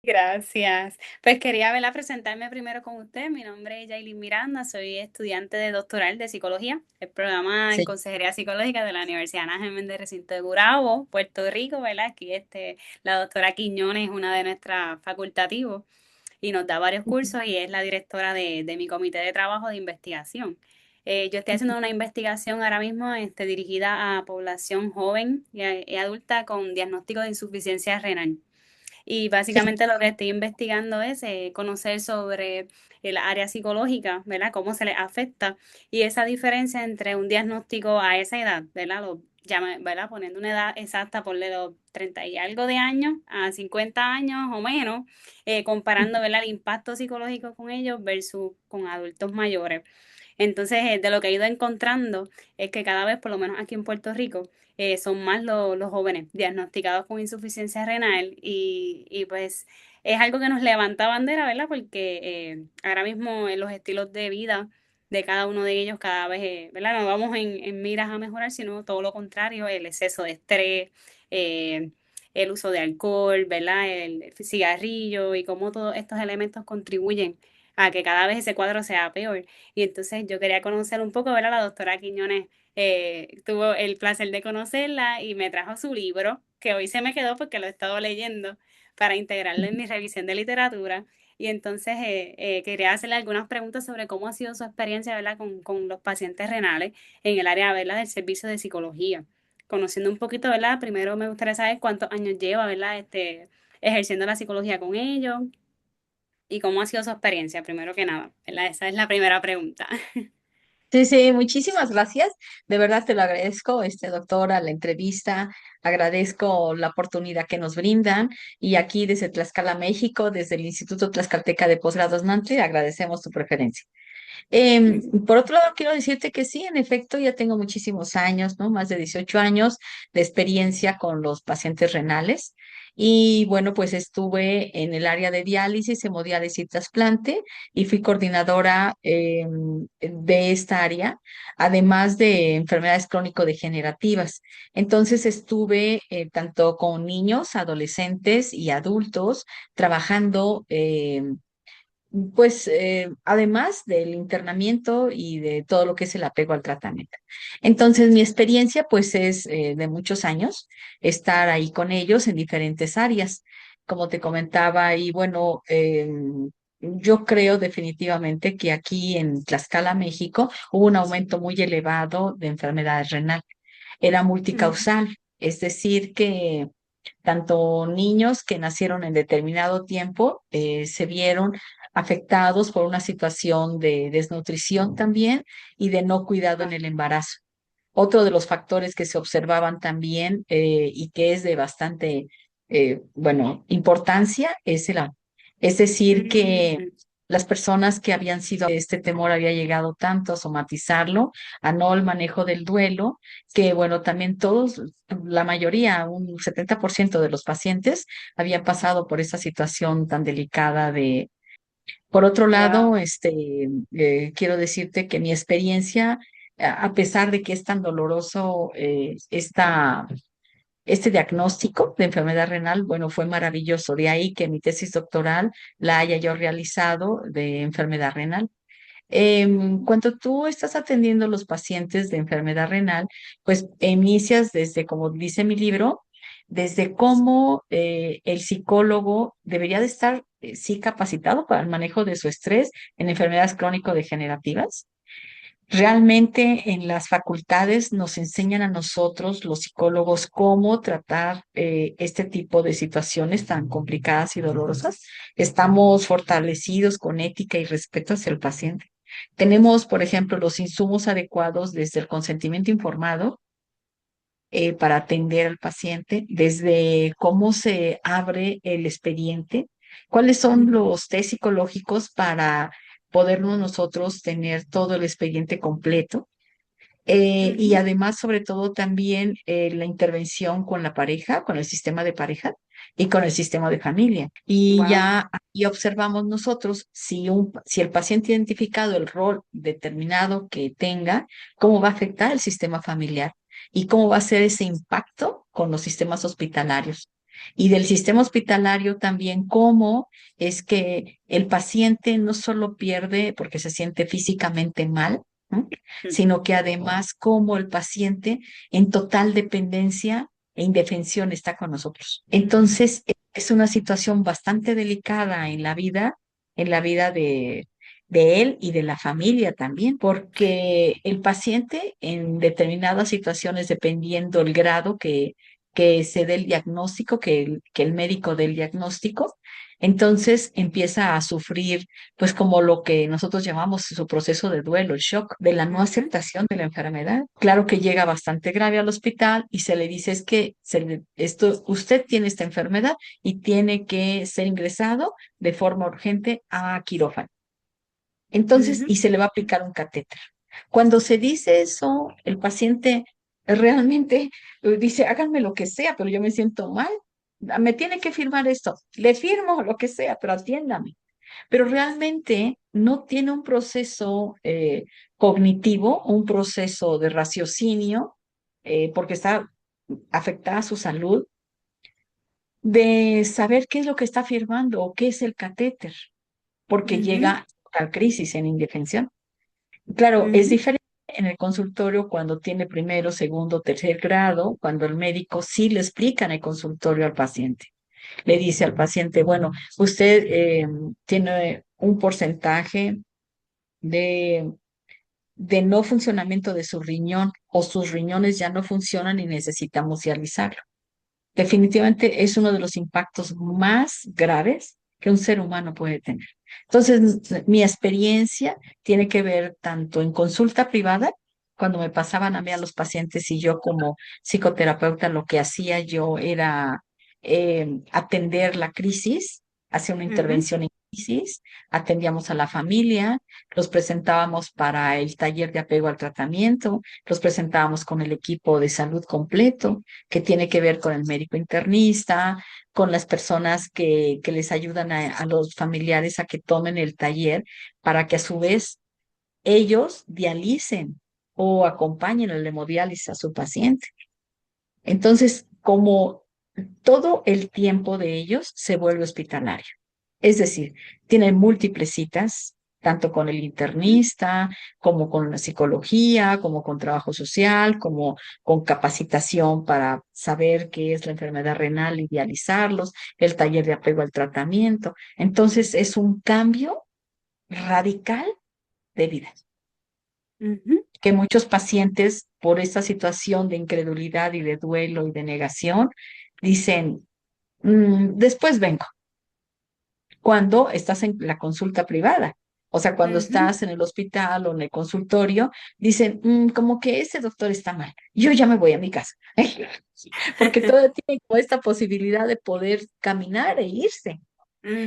Gracias. Pues quería verla presentarme primero con usted. Mi nombre es Yailin Miranda, soy estudiante de doctoral de psicología, el programa en Sí. consejería psicológica de la Universidad Ana Geméndez Recinto de Gurabo, Puerto Rico, ¿verdad? Aquí la doctora Quiñones es una de nuestras facultativos y nos da varios cursos y es la directora de mi comité de trabajo de investigación. Yo estoy haciendo una investigación ahora mismo dirigida a población joven y adulta con diagnóstico de insuficiencia renal. Y Sí. básicamente lo que estoy investigando es conocer sobre el área psicológica, ¿verdad? Cómo se les afecta y esa diferencia entre un diagnóstico a esa edad, ¿verdad? ¿Verdad? Poniendo una edad exacta, por los 30 y algo de años a 50 años o menos, comparando, ¿verdad? El impacto psicológico con ellos versus con adultos mayores. Entonces, de lo que he ido encontrando es que cada vez, por lo menos aquí en Puerto Rico, son más los jóvenes diagnosticados con insuficiencia renal y pues es algo que nos levanta bandera, ¿verdad? Porque ahora mismo en los estilos de vida de cada uno de ellos cada vez, ¿verdad? No vamos en miras a mejorar, sino todo lo contrario, el exceso de estrés, eh, el uso de alcohol, ¿verdad? El cigarrillo y cómo todos estos elementos contribuyen a que cada vez ese cuadro sea peor. Y entonces yo quería conocer un poco, ¿verdad? La doctora Quiñones tuvo el placer de conocerla y me trajo su libro, que hoy se me quedó porque lo he estado leyendo para integrarlo en mi revisión de literatura. Y entonces quería hacerle algunas preguntas sobre cómo ha sido su experiencia, ¿verdad? Con los pacientes renales en el área, ¿verdad? Del servicio de psicología. Conociendo un poquito, ¿verdad? Primero me gustaría saber cuántos años lleva, ¿verdad? Ejerciendo la psicología con ellos y cómo ha sido su experiencia, primero que nada, ¿verdad? Esa es la primera pregunta. Sí, sí, muchísimas gracias. De verdad te lo agradezco, doctora, la entrevista. Agradezco la oportunidad que nos brindan. Y aquí desde Tlaxcala, México, desde el Instituto Tlaxcalteca de Posgrados NANTRI, agradecemos tu preferencia. Por otro lado, quiero decirte que sí, en efecto, ya tengo muchísimos años, ¿no? Más de 18 años de experiencia con los pacientes renales. Y bueno, pues estuve en el área de diálisis, hemodiálisis y trasplante y fui coordinadora de esta área, además de enfermedades crónico-degenerativas. Entonces estuve tanto con niños, adolescentes y adultos trabajando. Además del internamiento y de todo lo que es el apego al tratamiento. Entonces, mi experiencia, pues, es de muchos años estar ahí con ellos en diferentes áreas, como te comentaba, y bueno, yo creo definitivamente que aquí en Tlaxcala, México, hubo un aumento muy elevado de enfermedades renales. Era Ujú. multicausal, es decir, que tanto niños que nacieron en determinado tiempo se vieron afectados por una situación de desnutrición también y de no cuidado en Ah, el embarazo. Otro de los factores que se observaban también y que es de bastante, importancia es es decir, que mm, las personas que habían sido, este temor había llegado tanto a somatizarlo, a no el manejo del duelo, que bueno, también todos, la mayoría, un 70% de los pacientes habían pasado por esa situación tan delicada de... Por otro wow. lado, quiero decirte que mi experiencia, a pesar de que es tan doloroso este diagnóstico de enfermedad renal, bueno, fue maravilloso. De ahí que mi tesis doctoral la haya yo realizado de enfermedad renal. Cuando tú estás atendiendo a los pacientes de enfermedad renal, pues inicias desde, como dice mi libro, desde cómo el psicólogo debería de estar, sí, capacitado para el manejo de su estrés en enfermedades crónico-degenerativas. Realmente en las facultades nos enseñan a nosotros, los psicólogos, cómo tratar este tipo de situaciones tan complicadas y dolorosas. Estamos fortalecidos con ética y respeto hacia el paciente. Tenemos, por ejemplo, los insumos adecuados desde el consentimiento informado para atender al paciente, desde cómo se abre el expediente, cuáles son Ujú. los test psicológicos para podernos nosotros tener todo el expediente completo. Y Ujú. además, sobre todo, también la intervención con la pareja, con el sistema de pareja y con el sistema de familia. Y Wow. ya ahí observamos nosotros si el paciente ha identificado el rol determinado que tenga, cómo va a afectar el sistema familiar y cómo va a ser ese impacto con los sistemas hospitalarios. Y del sistema hospitalario también, cómo es que el paciente no solo pierde porque se siente físicamente mal, ¿no? Sino que además cómo el paciente en total dependencia e indefensión está con nosotros. Entonces, es una situación bastante delicada en la vida de él y de la familia también, porque el paciente en determinadas situaciones, dependiendo el grado que se dé el diagnóstico, que el médico dé el diagnóstico, entonces empieza a sufrir, pues como lo que nosotros llamamos su proceso de duelo, el shock de la no Ujú, aceptación de la enfermedad. Claro que llega bastante grave al hospital y se le dice es que usted tiene esta enfermedad y tiene que ser ingresado de forma urgente a quirófano. Entonces, ujú, y se le va a aplicar un catéter. Cuando se dice eso, el paciente realmente dice, háganme lo que sea, pero yo me siento mal. Me tiene que firmar esto. Le firmo lo que sea, pero atiéndame. Pero realmente no tiene un proceso cognitivo, un proceso de raciocinio, porque está afectada su salud, de saber qué es lo que está firmando o qué es el catéter, porque ujú, llega a crisis en indefensión. Claro, es ujú, diferente en el consultorio cuando tiene primero, segundo, tercer grado, cuando el médico sí le explica en el consultorio al paciente. Le dice al paciente, bueno, usted tiene un porcentaje de, de no funcionamiento de su riñón o sus riñones ya no funcionan y necesitamos dializarlo. Definitivamente es uno de los impactos más graves que un ser humano puede tener. Entonces, mi experiencia tiene que ver tanto en consulta privada, cuando me pasaban a mí a los pacientes y yo como psicoterapeuta lo que hacía yo era atender la crisis, hacer una ujú, intervención en crisis, atendíamos a la familia, los presentábamos para el taller de apego al tratamiento, los presentábamos con el equipo de salud completo que tiene que ver con el médico internista, con las personas que les ayudan a los familiares a que tomen el taller para que a su vez ellos dialicen o acompañen el hemodiálisis a su paciente. Entonces, como todo el tiempo de ellos se vuelve hospitalario. Es decir, tienen múltiples citas, tanto con el internista, como con la psicología, como con trabajo social, como con capacitación para saber qué es la enfermedad renal y dializarlos, el taller de apego al tratamiento. Entonces, es un cambio radical de vida ujú. que muchos pacientes, por esta situación de incredulidad y de duelo y de negación, dicen, después vengo, cuando estás en la consulta privada. O sea, cuando Ujú, estás en el hospital o en el consultorio, dicen, como que ese doctor está mal, yo ya me voy a mi casa, porque todo tiene como esta posibilidad de poder caminar e irse.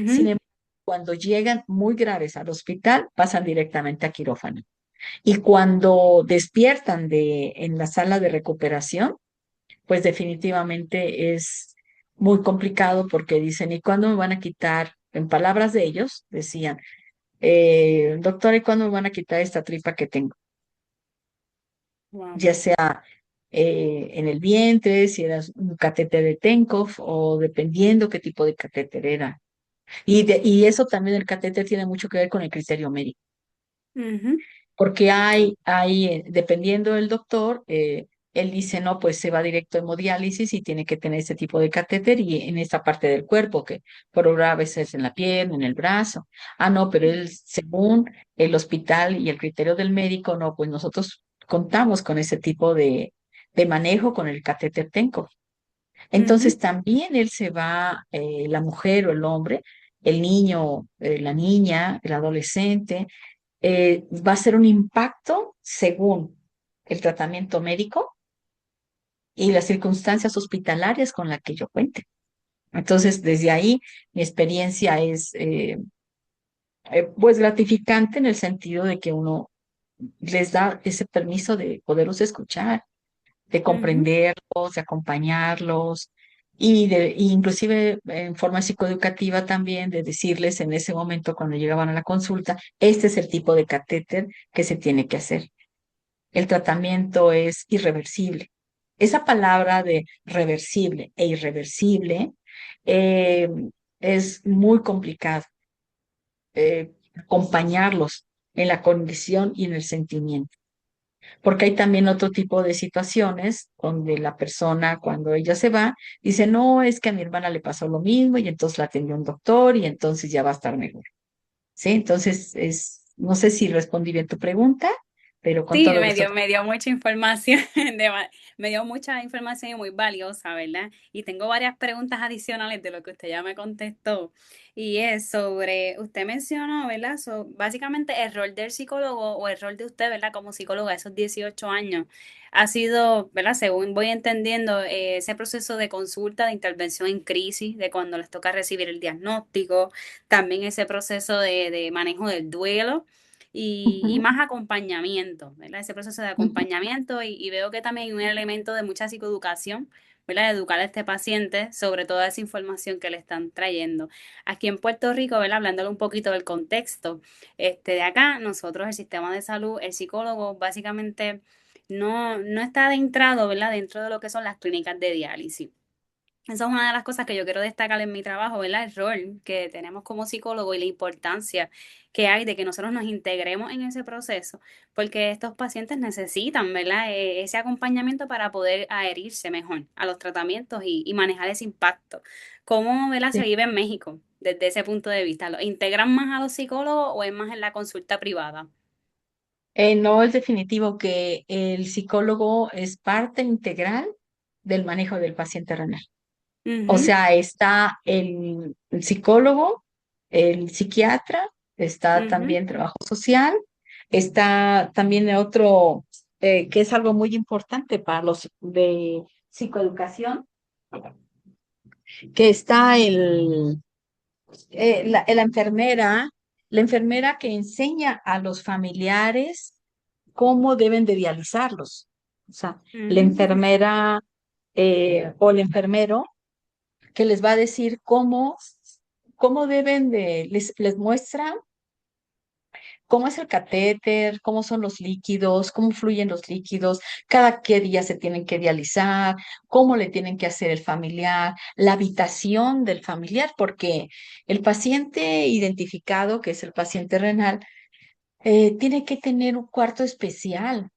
Sin ujú, embargo, cuando llegan muy graves al hospital, pasan directamente a quirófano. Y cuando despiertan en la sala de recuperación, pues definitivamente es muy complicado porque dicen, ¿y cuándo me van a quitar? En palabras de ellos, decían, doctora, ¿y cuándo me van a quitar esta tripa que tengo? wow. Ya sea en el vientre, si era un catéter de Tenkov o dependiendo qué tipo de catéter era. Y eso también el catéter tiene mucho que ver con el criterio médico. Ujú, Porque dependiendo del doctor, él dice, no, pues se va directo a hemodiálisis y tiene que tener este tipo de catéter y en esta parte del cuerpo, que por ahora a veces en la pierna, en el brazo. Ah, no, pero él, según el hospital y el criterio del médico, no, pues nosotros contamos con ese tipo de manejo con el catéter Tenco. ujú, Entonces también él se va, la mujer o el hombre, el niño, la niña, el adolescente, va a ser un impacto según el tratamiento médico y las circunstancias hospitalarias con las que yo cuente. Entonces, desde ahí, mi experiencia es pues gratificante en el sentido de que uno les da ese permiso de poderlos escuchar, de ujú, comprenderlos, de acompañarlos y inclusive en forma psicoeducativa también de decirles en ese momento cuando llegaban a la consulta, este es el tipo de catéter que se tiene que hacer. El tratamiento es irreversible. Esa palabra de reversible e irreversible eh, es muy complicado acompañarlos en la condición y en el sentimiento. Porque hay también otro tipo de situaciones donde la persona, cuando ella se va, dice, no, es que a mi hermana le pasó lo mismo y entonces la atendió un doctor y entonces ya va a estar mejor. ¿Sí? Entonces, no sé si respondí bien tu pregunta, pero con Sí, todo gusto. me dio mucha información, me dio mucha información y muy valiosa, ¿verdad? Y tengo varias preguntas adicionales de lo que usted ya me contestó. Y es sobre, usted mencionó, ¿verdad? Básicamente el rol del psicólogo o el rol de usted, ¿verdad? Como psicóloga a esos 18 años ha sido, ¿verdad? Según voy entendiendo, ese proceso de consulta, de intervención en crisis, de cuando les toca recibir el diagnóstico, también ese proceso de manejo del duelo y Ujú, más acompañamiento, ¿verdad? Ese proceso de ujú. acompañamiento y veo que también hay un elemento de mucha psicoeducación, ¿verdad? De educar a este paciente sobre toda esa información que le están trayendo. Aquí en Puerto Rico, ¿verdad? Hablándole un poquito del contexto, de acá, nosotros, el sistema de salud, el psicólogo básicamente no está adentrado, ¿verdad? Dentro de lo que son las clínicas de diálisis. Esa es una de las cosas que yo quiero destacar en mi trabajo, ¿verdad? El rol que tenemos como psicólogo y la importancia que hay de que nosotros nos integremos en ese proceso, porque estos pacientes necesitan, ¿verdad? Ese acompañamiento para poder adherirse mejor a los tratamientos y manejar ese impacto. ¿Cómo, ¿verdad? Se Sí. vive en México desde ese punto de vista? ¿Lo integran más a los psicólogos o es más en la consulta privada? No es definitivo que el psicólogo es parte integral del manejo del paciente renal. O Ujú, sea, está el psicólogo, el psiquiatra, está ujú, también trabajo social, está también otro que es algo muy importante para los de psicoeducación, que está la enfermera que enseña a los familiares cómo deben de dializarlos. O sea, la ujú, enfermera o el enfermero que les va a decir cómo deben les muestra cómo es el catéter, cómo son los líquidos, cómo fluyen los líquidos, cada qué día se tienen que dializar, cómo le tienen que hacer el familiar, la habitación del familiar, porque el paciente identificado, que es el paciente renal, tiene que tener un cuarto especial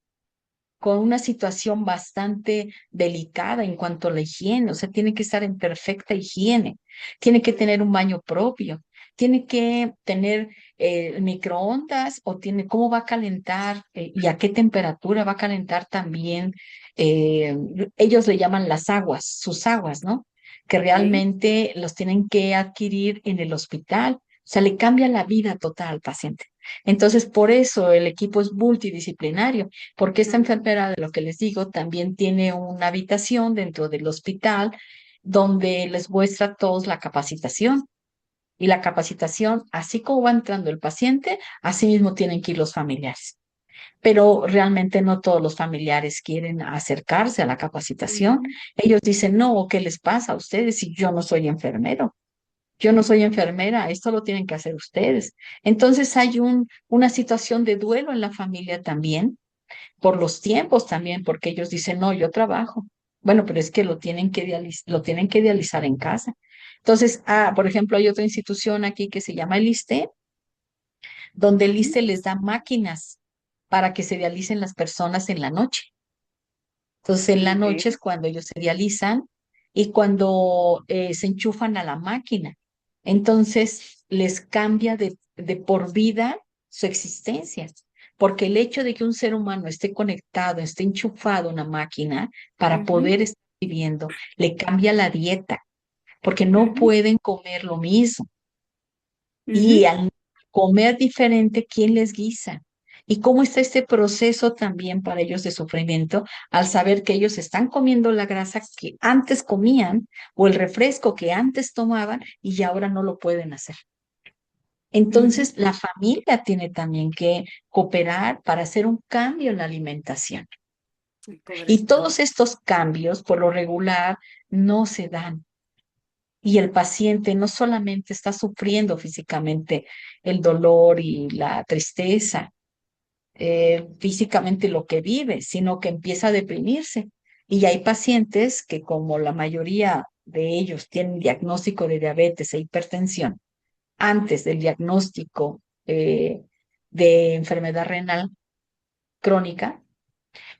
con una situación bastante delicada en cuanto a la higiene, o sea, tiene que estar en perfecta higiene, tiene que tener un baño propio, tiene que tener microondas o tiene cómo va a calentar y a qué temperatura va a calentar también. eh, Ellos le llaman las aguas, sus aguas, ¿no? Que ok, realmente los tienen que adquirir en el hospital. O sea, le cambia la vida total al paciente. Entonces, por eso el equipo es multidisciplinario porque esta ujú, enfermera, de lo que les digo, también tiene una habitación dentro del hospital donde les muestra a todos la capacitación. Y la capacitación, así como va entrando el paciente, así mismo tienen que ir los familiares. Pero realmente no todos los familiares quieren acercarse a la capacitación. ujú, Ellos dicen, no, ¿qué les pasa a ustedes si yo no soy enfermero? Yo no soy enfermera, esto lo tienen que hacer ustedes. Entonces hay una situación de duelo en la familia también por los tiempos también, porque ellos dicen, no, yo trabajo. Bueno, pero es que lo tienen que dializar en casa. Entonces, por ejemplo, hay otra institución aquí que se llama el ISSSTE, donde el ujú, ISSSTE les da máquinas para que se dialicen las personas en la noche. Entonces, en la noche es ok, cuando ellos se dializan y cuando se enchufan a la máquina. Entonces, les cambia de por vida su existencia. Porque el hecho de que un ser humano esté conectado, esté enchufado a una máquina para ujú, poder estar viviendo, le cambia la dieta, porque no ujú, pueden comer lo mismo. Y ujú. al comer diferente, ¿quién les guisa? ¿Y cómo está este proceso también para ellos de sufrimiento al saber que ellos están comiendo la grasa que antes comían o el refresco que antes tomaban y ya ahora no lo pueden hacer? Ujú, Entonces, la familia tiene también que cooperar para hacer un cambio en la alimentación. Y correcto. todos estos cambios, por lo regular, no se dan. Y el paciente no solamente está sufriendo físicamente el dolor y la tristeza, físicamente lo que vive, sino que empieza a deprimirse. Y hay pacientes que, como la mayoría de ellos tienen diagnóstico de diabetes e hipertensión antes del diagnóstico de enfermedad renal crónica,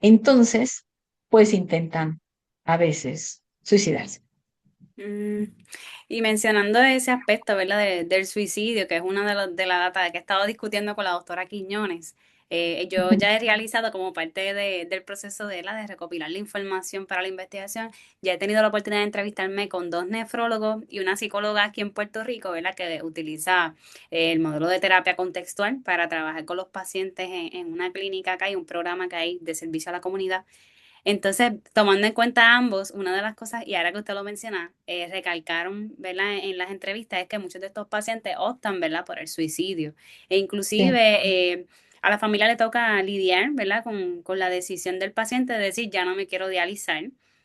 entonces pues intentan a veces suicidarse. Mm, Y mencionando ese aspecto, ¿verdad? Del suicidio, que es una de la data que he estado discutiendo con la doctora Quiñones, yo ya he realizado como parte del proceso de de recopilar la información para la investigación, ya he tenido la oportunidad de entrevistarme con dos nefrólogos y una psicóloga aquí en Puerto Rico, ¿verdad? Que utiliza el modelo de terapia contextual para trabajar con los pacientes en una clínica acá y un programa que hay de servicio a la comunidad. Entonces, tomando en cuenta ambos, una de las cosas, y ahora que usted lo menciona, recalcaron, ¿verdad? En las entrevistas es que muchos de estos pacientes optan, ¿verdad? Por el suicidio. E Sí. inclusive a la familia le toca lidiar, ¿verdad? Con la decisión del paciente de decir, ya no me quiero dializar.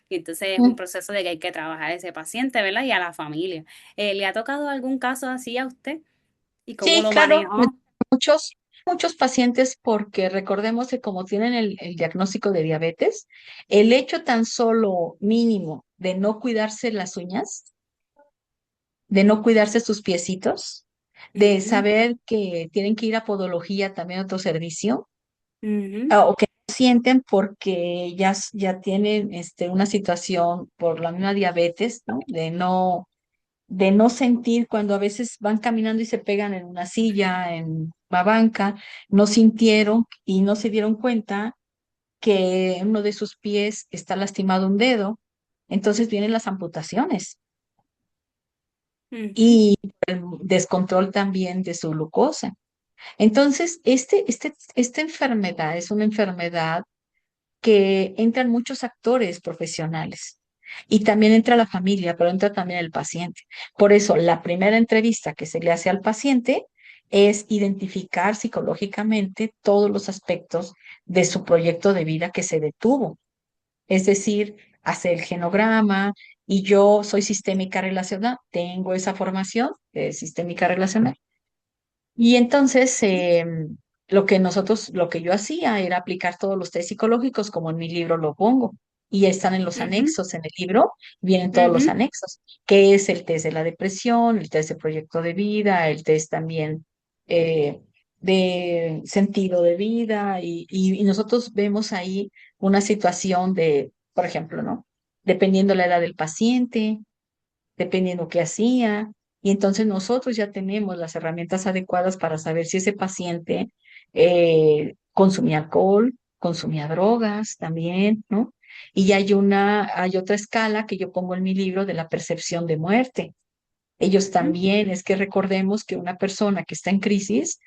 Y entonces es un Mm. proceso de que hay que trabajar a ese paciente, ¿verdad? Y a la familia. ¿Le ha tocado algún caso así a usted? ¿Y cómo Sí, lo claro, manejó? muchos pacientes porque recordemos que como tienen el diagnóstico de diabetes, el hecho tan solo mínimo de no cuidarse las uñas, de no cuidarse sus piecitos, de Ujú, saber que tienen que ir a podología también a otro servicio, ujú, o que no sienten porque ya tienen una situación por la misma diabetes, ¿no? De no sentir cuando a veces van caminando y se pegan en una silla, en una banca, no sintieron y no se dieron cuenta que en uno de sus pies está lastimado un dedo, entonces vienen las amputaciones ujú, y el descontrol también de su glucosa. Entonces, esta enfermedad es una enfermedad que entran muchos actores profesionales y también entra la familia, pero entra también el paciente. Por eso, la primera entrevista que se le hace al paciente es identificar psicológicamente todos los aspectos de su proyecto de vida que se detuvo, es decir, hacer el genograma. Y yo soy sistémica relacional, tengo esa formación de sistémica relacional. Y entonces, lo que yo hacía era aplicar todos los test psicológicos como en mi libro lo pongo. Y están en los ujú, anexos, en el libro vienen todos los ujú, anexos, que es el test de la depresión, el test de proyecto de vida, el test también eh, de sentido de vida. Y nosotros vemos ahí una situación de, por ejemplo, ¿no? Dependiendo la edad del paciente, dependiendo qué hacía. Y entonces nosotros ya tenemos las herramientas adecuadas para saber si ese paciente consumía alcohol, consumía drogas también, ¿no? Y hay otra escala que yo pongo en mi libro de la percepción de muerte. Ellos ujú. también, es que recordemos que una persona que está en crisis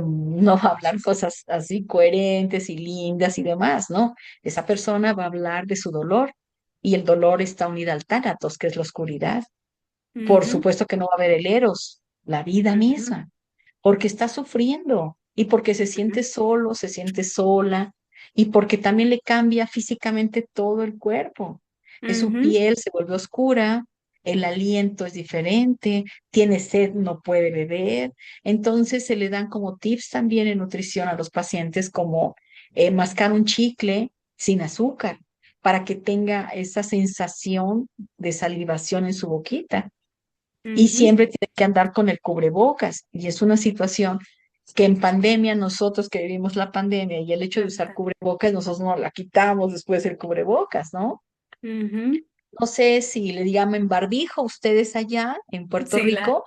no va a hablar cosas así coherentes y lindas y demás, ¿no? Esa persona va a hablar de su dolor y el dolor está unida al tánatos, que es la oscuridad. Por Ujú, supuesto que no va a haber el eros, la vida ujú, misma, porque está sufriendo y porque se ujú, siente solo, se siente sola y porque también le cambia físicamente todo el cuerpo. Su ujú, piel se vuelve oscura, el aliento es diferente, tiene sed, no puede beber. Entonces se le dan como tips también en nutrición a los pacientes como mascar un chicle sin azúcar para que tenga esa sensación de salivación en su boquita y ujú. siempre tiene que andar con el cubrebocas. Y es una situación que en pandemia, nosotros que vivimos la pandemia y el hecho de usar cubrebocas, nosotros no la quitamos después del cubrebocas, ¿no? Ujú. No sé si le llaman barbijo ustedes allá en Puerto Sí, Rico.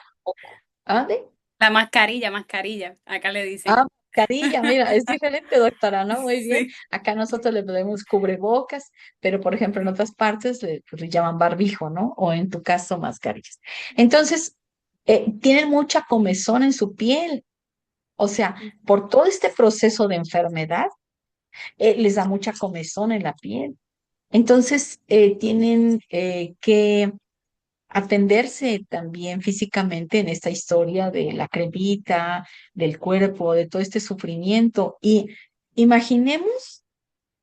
¿Ah, de? la mascarilla, mascarilla, acá le dicen. Ah, mascarilla, mira, es diferente, doctora, ¿no? Muy bien. Sí. Acá nosotros le ponemos cubrebocas, pero por ejemplo en otras partes le llaman barbijo, ¿no? O en tu caso, mascarillas. Entonces, tienen mucha comezón en su piel. O sea, por todo este proceso de enfermedad, les da mucha comezón en la piel. Entonces, tienen que atenderse también físicamente en esta historia de la cremita, del cuerpo, de todo este sufrimiento. Y imaginemos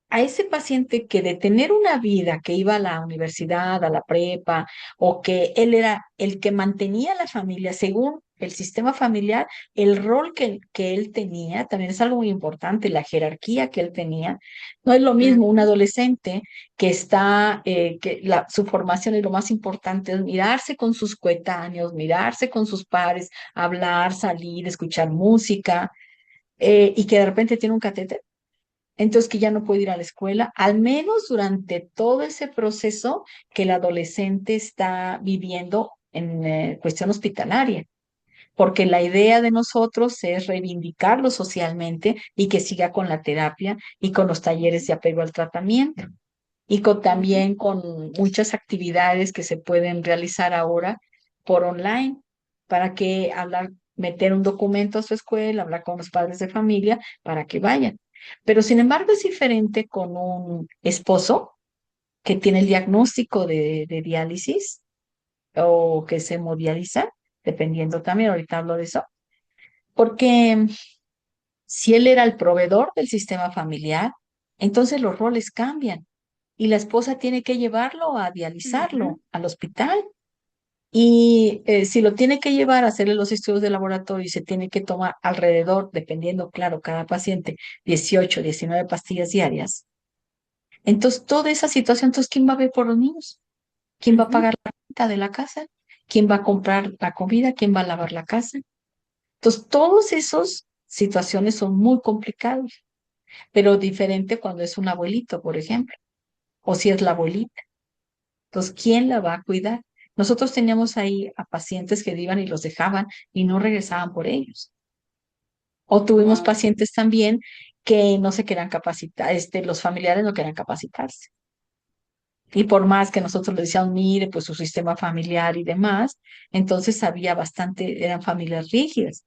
a ese paciente que de tener una vida que iba a la universidad, a la prepa, o que él era el que mantenía a la familia según el sistema familiar, el rol que él tenía, también es algo muy importante, la jerarquía que él tenía. No es lo mismo un Ujú, adolescente que su formación es lo más importante, es mirarse con sus coetáneos, mirarse con sus pares, hablar, salir, escuchar música, y que de repente tiene un catéter, entonces que ya no puede ir a la escuela, al menos durante todo ese proceso que el adolescente está viviendo en cuestión hospitalaria, porque la idea de nosotros es reivindicarlo socialmente y que siga con la terapia y con los talleres de apego al tratamiento y ujú. también con muchas actividades que se pueden realizar ahora por online para que meter un documento a su escuela, hablar con los padres de familia para que vayan. Pero sin embargo es diferente con un esposo que tiene el diagnóstico de diálisis o que se hemodializa, dependiendo también, ahorita hablo de eso, porque si él era el proveedor del sistema familiar, entonces los roles cambian y la esposa tiene que llevarlo a Ujú, dializarlo al hospital. Y si lo tiene que llevar a hacerle los estudios de laboratorio y se tiene que tomar alrededor, dependiendo, claro, cada paciente, 18, 19 pastillas diarias. Entonces, toda esa situación, entonces, ¿quién va a ver por los niños? ¿Quién va a ujú, pagar la renta de la casa? ¿Quién va a comprar la comida? ¿Quién va a lavar la casa? Entonces, todas esas situaciones son muy complicadas, pero diferente cuando es un abuelito, por ejemplo, o si es la abuelita. Entonces, ¿quién la va a cuidar? Nosotros teníamos ahí a pacientes que iban y los dejaban y no regresaban por ellos. O tuvimos wow. pacientes también que no se querían capacitar, los familiares no querían capacitarse. Y por más que nosotros les decíamos, mire, pues su sistema familiar y demás, entonces había bastante, eran familias rígidas,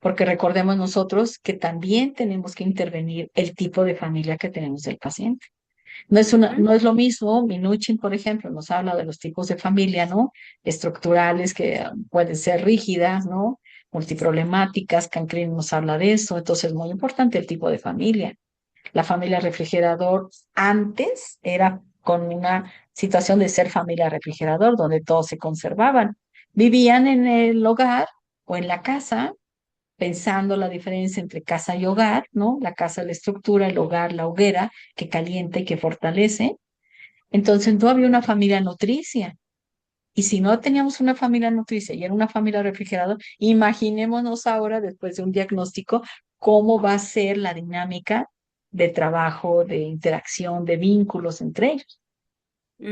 porque recordemos nosotros que también tenemos que intervenir el tipo de familia que tenemos del paciente. Ujú, No es lo mismo, Minuchin, por ejemplo, nos habla de los tipos de familia, ¿no? Estructurales que pueden ser rígidas, ¿no? Multiproblemáticas, Cancrin nos habla de eso, entonces es muy importante el tipo de familia. La familia refrigerador antes era con una situación de ser familia refrigerador, donde todos se conservaban. Vivían en el hogar o en la casa, pensando la diferencia entre casa y hogar, ¿no? La casa, la estructura, el hogar, la hoguera, que calienta y que fortalece. Entonces no había una familia nutricia. Y si no teníamos una familia nutricia y era una familia refrigeradora, imaginémonos ahora, después de un diagnóstico, cómo va a ser la dinámica de trabajo, de interacción, de vínculos entre ellos.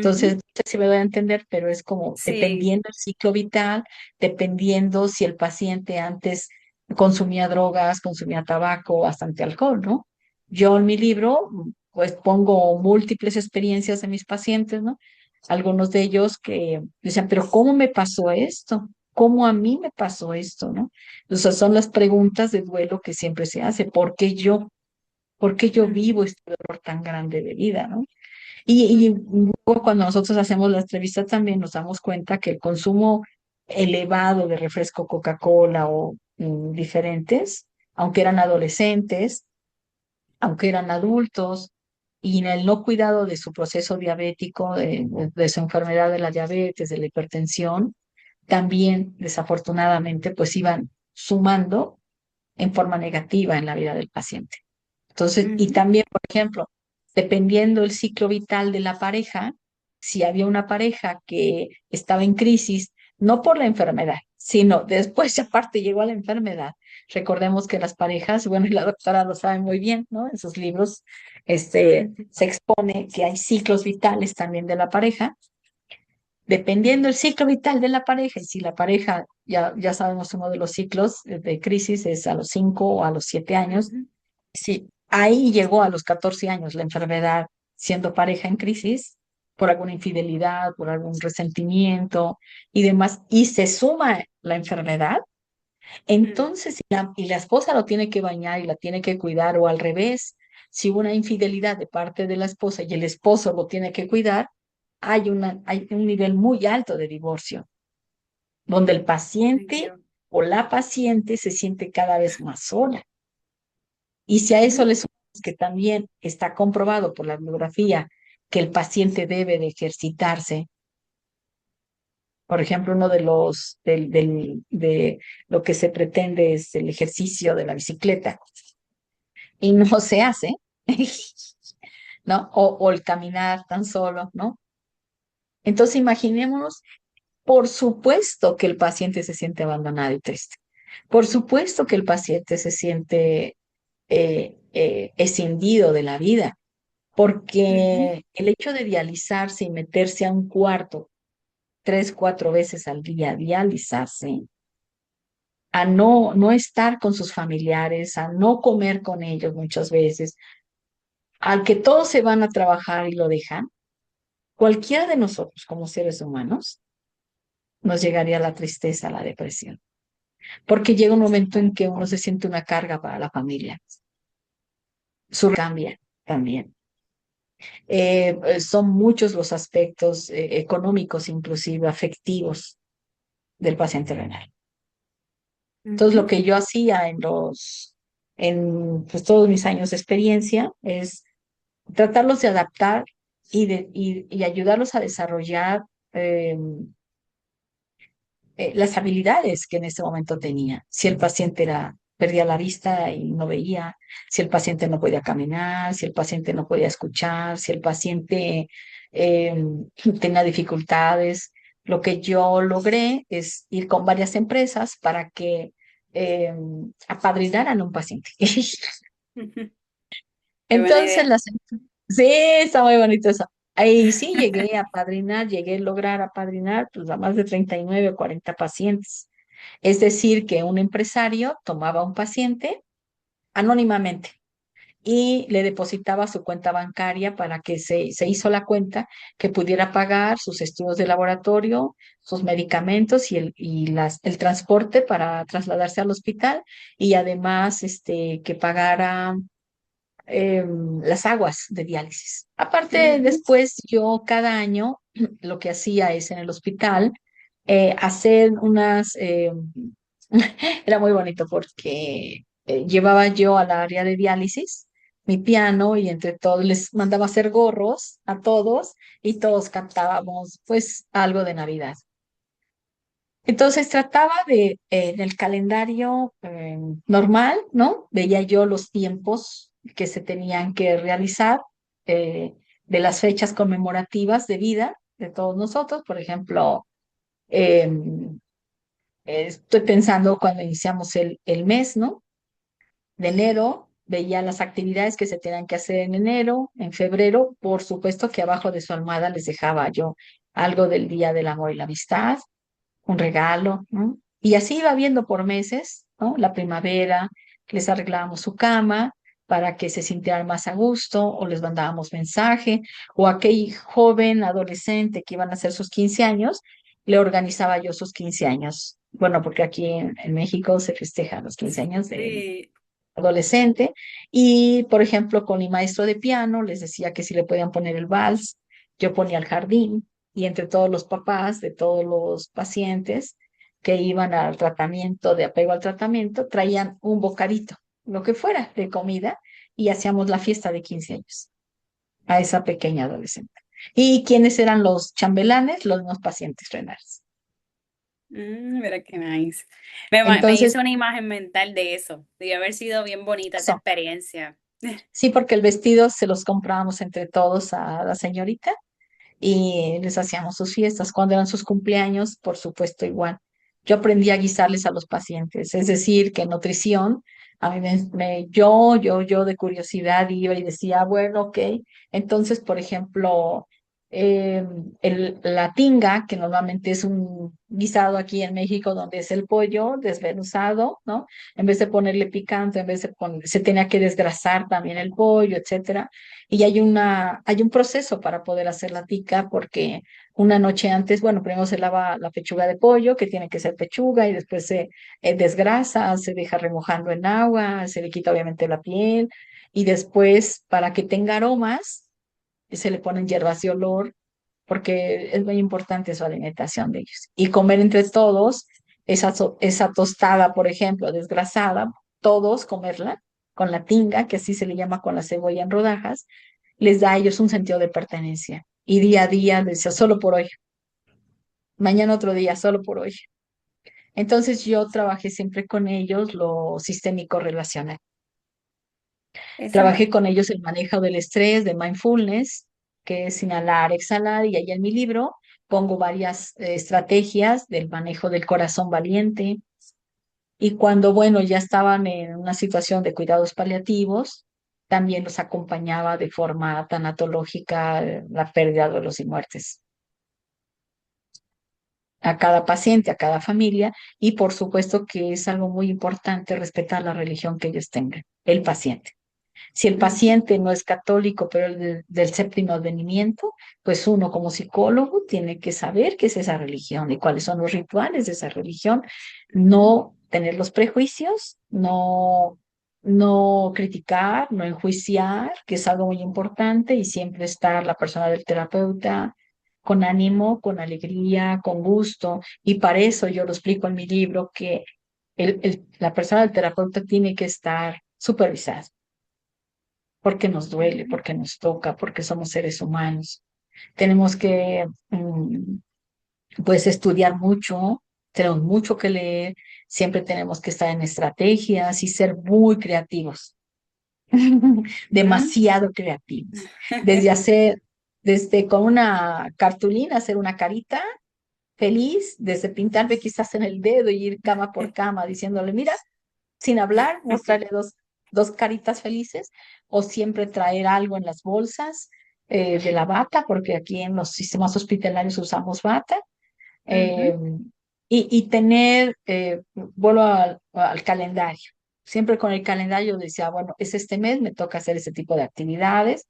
Entonces, ujú. no sé si me voy a entender, pero es como Sí. dependiendo del ciclo vital, dependiendo si el paciente antes consumía drogas, consumía tabaco, bastante alcohol, ¿no? Yo en mi libro, pues pongo múltiples experiencias de mis pacientes, ¿no? Algunos de ellos que decían, pero ¿cómo me pasó esto? ¿Cómo a mí me pasó esto, no? Entonces son las preguntas de duelo que siempre se hace. ¿Por qué yo? ¿Por qué yo vivo Ujú, este dolor tan grande de vida, no? Y ujú, luego cuando nosotros hacemos la entrevista también nos damos cuenta que el consumo elevado de refresco Coca-Cola o diferentes, aunque eran adolescentes, aunque eran adultos, y en el no cuidado de su proceso diabético, de su enfermedad de la diabetes, de la hipertensión, también desafortunadamente pues iban sumando en forma negativa en la vida del paciente. Entonces, y ujú, también, por ejemplo, dependiendo el ciclo vital de la pareja, si había una pareja que estaba en crisis, no por la enfermedad, sino después, aparte llegó a la enfermedad. Recordemos que las parejas, bueno, y la doctora lo sabe muy bien, ¿no? En sus libros, se expone que hay ciclos vitales también de la pareja. Dependiendo el ciclo vital de la pareja, y si la pareja, ya sabemos, uno de los ciclos de crisis es a los 5 o a los 7 años, ujú, si ahí llegó a los 14 años la enfermedad siendo pareja en crisis, por alguna infidelidad, por algún resentimiento y demás, y se suma la enfermedad, ujú. entonces, y la esposa lo tiene que bañar y la tiene que cuidar, o al revés, si hubo una infidelidad de parte de la esposa y el esposo lo tiene que cuidar, hay un nivel muy alto de divorcio, donde el Ay, paciente Dios. o la paciente se siente cada vez más sola. Y si a eso Ujú, le sumamos que también está comprobado por la bibliografía que el paciente debe de ejercitarse Por ejemplo, uno de de lo que se pretende es el ejercicio de la bicicleta y no se hace, ¿no? O el caminar tan solo, ¿no? Entonces, imaginémonos, por supuesto que el paciente se siente abandonado y triste. Por supuesto que el paciente se siente escindido de la vida, Ujú, porque el hecho de dializarse y meterse a un cuarto 3, 4 veces al día, dializarse, a no estar con sus familiares, a no comer con ellos muchas veces, al que todos se van a trabajar y lo dejan, cualquiera de nosotros como seres humanos nos llegaría la tristeza, la depresión, porque llega un momento en que uno se siente una carga para la familia, su cambia también. Son muchos los aspectos económicos, inclusive afectivos del paciente renal. Entonces, lo ujú. que yo hacía en pues, todos mis años de experiencia es tratarlos de adaptar y ayudarlos a desarrollar eh, las habilidades que en ese momento tenía. Si el paciente perdía la vista y no veía, si el paciente no podía caminar, si el paciente no podía escuchar, si el paciente eh, tenía dificultades. Lo que yo logré es ir con varias empresas para que eh, apadrinaran a un paciente. Ujú. Qué buena Entonces, idea. sí, está muy bonito eso. Ahí sí llegué a apadrinar, llegué a lograr apadrinar pues, a más de 39 o 40 pacientes. Es decir, que un empresario tomaba a un paciente anónimamente y le depositaba a su cuenta bancaria para que se hizo la cuenta que pudiera pagar sus estudios de laboratorio, sus medicamentos el transporte para trasladarse al hospital y además que pagara las aguas de diálisis. Aparte, Ujú. después yo cada año lo que hacía es en el hospital hacer era muy bonito porque llevaba yo al área de diálisis mi piano y entre todos les mandaba hacer gorros a todos y todos cantábamos pues algo de Navidad. Entonces trataba en el calendario normal, ¿no? Veía yo los tiempos que se tenían que realizar eh, de las fechas conmemorativas de vida de todos nosotros. Por ejemplo, eh, estoy pensando cuando iniciamos el mes, ¿no? De enero, veía las actividades que se tenían que hacer en enero, en febrero, por supuesto que abajo de su almohada les dejaba yo algo del Día del Amor y la Amistad, un regalo, ¿no? Y así iba viendo por meses, ¿no? La primavera, les arreglábamos su cama para que se sintieran más a gusto, o les mandábamos mensaje, o aquel joven adolescente que iban a hacer sus 15 años, le organizaba yo sus 15 años. Bueno, porque aquí en México se festejan los 15 años de Sí. adolescente, y por ejemplo, con mi maestro de piano les decía que si le podían poner el vals, yo ponía el jardín, y entre todos los papás de todos los pacientes que iban al tratamiento, de apego al tratamiento, traían un bocadito, lo que fuera, de comida, y hacíamos la fiesta de 15 años a esa pequeña adolescente. ¿Y quiénes eran los chambelanes? Los no pacientes renales. Mira qué nice. Me Entonces, hice una imagen mental de eso. Debe haber sido bien bonita esa eso, experiencia. sí, porque el vestido se los comprábamos entre todos a la señorita y les hacíamos sus fiestas. Cuando eran sus cumpleaños, por supuesto, igual. Yo aprendí a guisarles a los pacientes, es decir, que en nutrición, a mí yo de curiosidad iba y decía, bueno, ok, entonces, por ejemplo, la tinga, que normalmente es un guisado aquí en México, donde es el pollo desmenuzado, ¿no? En vez de ponerle picante, en vez de se tenía que desgrasar también el pollo, etcétera. Y hay un proceso para poder hacer la tica porque una noche antes, bueno, primero se lava la pechuga de pollo, que tiene que ser pechuga, y después se desgrasa, se deja remojando en agua, se le quita obviamente la piel, y después, para que tenga aromas, se le ponen hierbas de olor, porque es muy importante su alimentación de ellos. Y comer entre todos esa tostada, por ejemplo, desgrasada, todos comerla con la tinga, que así se le llama con la cebolla en rodajas, les da a ellos un sentido de pertenencia. Y día a día les decía, solo por hoy, mañana otro día, solo por hoy. Entonces yo trabajé siempre con ellos lo sistémico relacional. Esa, Trabajé con ellos el manejo del estrés, de mindfulness, que es inhalar, exhalar, y ahí en mi libro pongo varias estrategias del manejo del corazón valiente. Y cuando, bueno, ya estaban en una situación de cuidados paliativos, también los acompañaba de forma tanatológica, la pérdida, duelos y muertes a cada paciente, a cada familia, y por supuesto que es algo muy importante respetar la religión que ellos tengan, el paciente. Si el ujú, paciente no es católico, pero es del séptimo advenimiento, pues uno como psicólogo tiene que saber qué es esa religión y cuáles son los rituales de esa religión, no tener los prejuicios, no criticar, no enjuiciar, que es algo muy importante, y siempre estar la persona del terapeuta con ánimo, con alegría, con gusto. Y para eso yo lo explico en mi libro que la persona del terapeuta tiene que estar supervisada porque nos duele, ujú, porque nos toca, porque somos seres humanos. Tenemos que, pues, estudiar mucho, tenemos mucho que leer, siempre tenemos que estar en estrategias y ser muy creativos, ujú. demasiado creativos. Desde hacer, desde con una cartulina, hacer una carita feliz, desde pintarme quizás en el dedo y ir cama por cama diciéndole, mira, sin hablar, mostrarle dos caritas felices, o siempre traer algo en las bolsas de la bata, porque aquí en los sistemas hospitalarios usamos bata, eh, Ujú, y tener, vuelvo al calendario. Siempre con el calendario decía, bueno, es este mes, me toca hacer ese tipo de actividades,